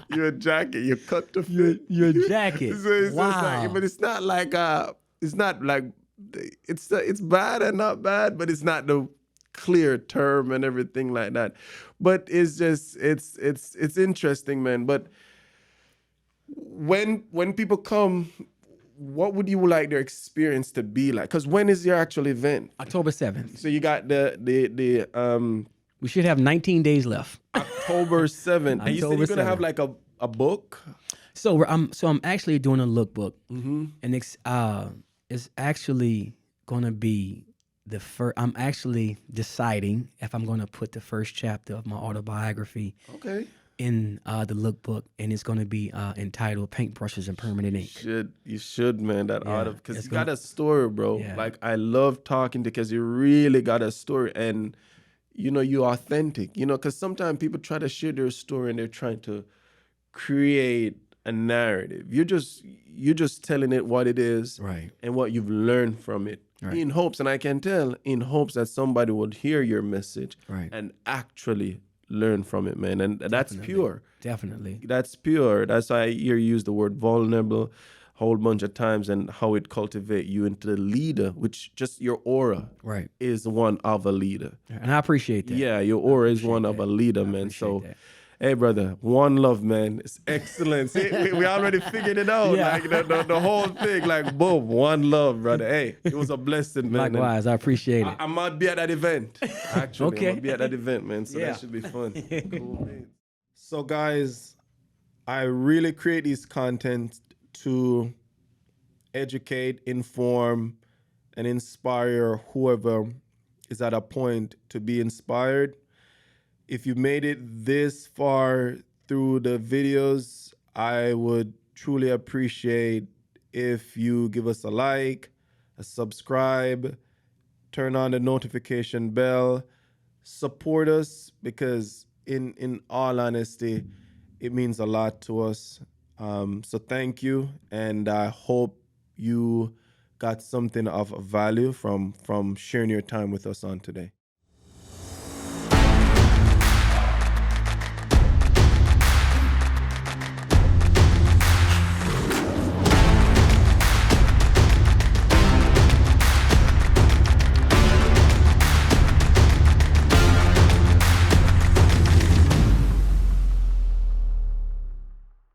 You're a jacket. You cut the fit. You're a jacket. Wow. But it's not like it's bad and not bad, but it's not the clear term and everything like that. But it's just it's interesting, man. But when people come, what would you like their experience to be like? Because when is your actual event? October 7th. So you got the we should have 19 days left. October 7th. And you said you're gonna have like a book. So I'm actually doing a lookbook, and it's actually gonna be the first. I'm actually deciding if I'm gonna put the first chapter of my autobiography. Okay. In the lookbook, and it's going to be entitled "Paintbrushes and Permanent Ink." You should, man. That because you got a story, bro. Yeah. Like I love talking because you really got a story, and you're authentic. Because sometimes people try to share their story and they're trying to create a narrative. You're just telling it what it is, right? And what you've learned from it, right. In hopes, and I can tell, in hopes that somebody would hear your message, right. And actually learn from it, man. And that's pure. Definitely. That's pure. That's why I hear you use the word vulnerable a whole bunch of times, and how it cultivate you into the leader, which just your aura right. is one of a leader. And I appreciate that. Yeah, your aura is one of a leader, man. So that. Hey, brother, one love, man. It's excellent. See, we already figured it out. Yeah. Like the whole thing, like, boom, one love, brother. Hey, it was a blessing, man. Likewise, I appreciate it. I might be at that event, actually. Okay. I might be at that event, man. So that should be fun. Cool, man. So, guys, I really create these content to educate, inform, and inspire whoever is at a point to be inspired. If you made it this far through the videos, I would truly appreciate if you give us a like, a subscribe, turn on the notification bell, support us, because in all honesty, it means a lot to us. So thank you, and I hope you got something of value from sharing your time with us on today.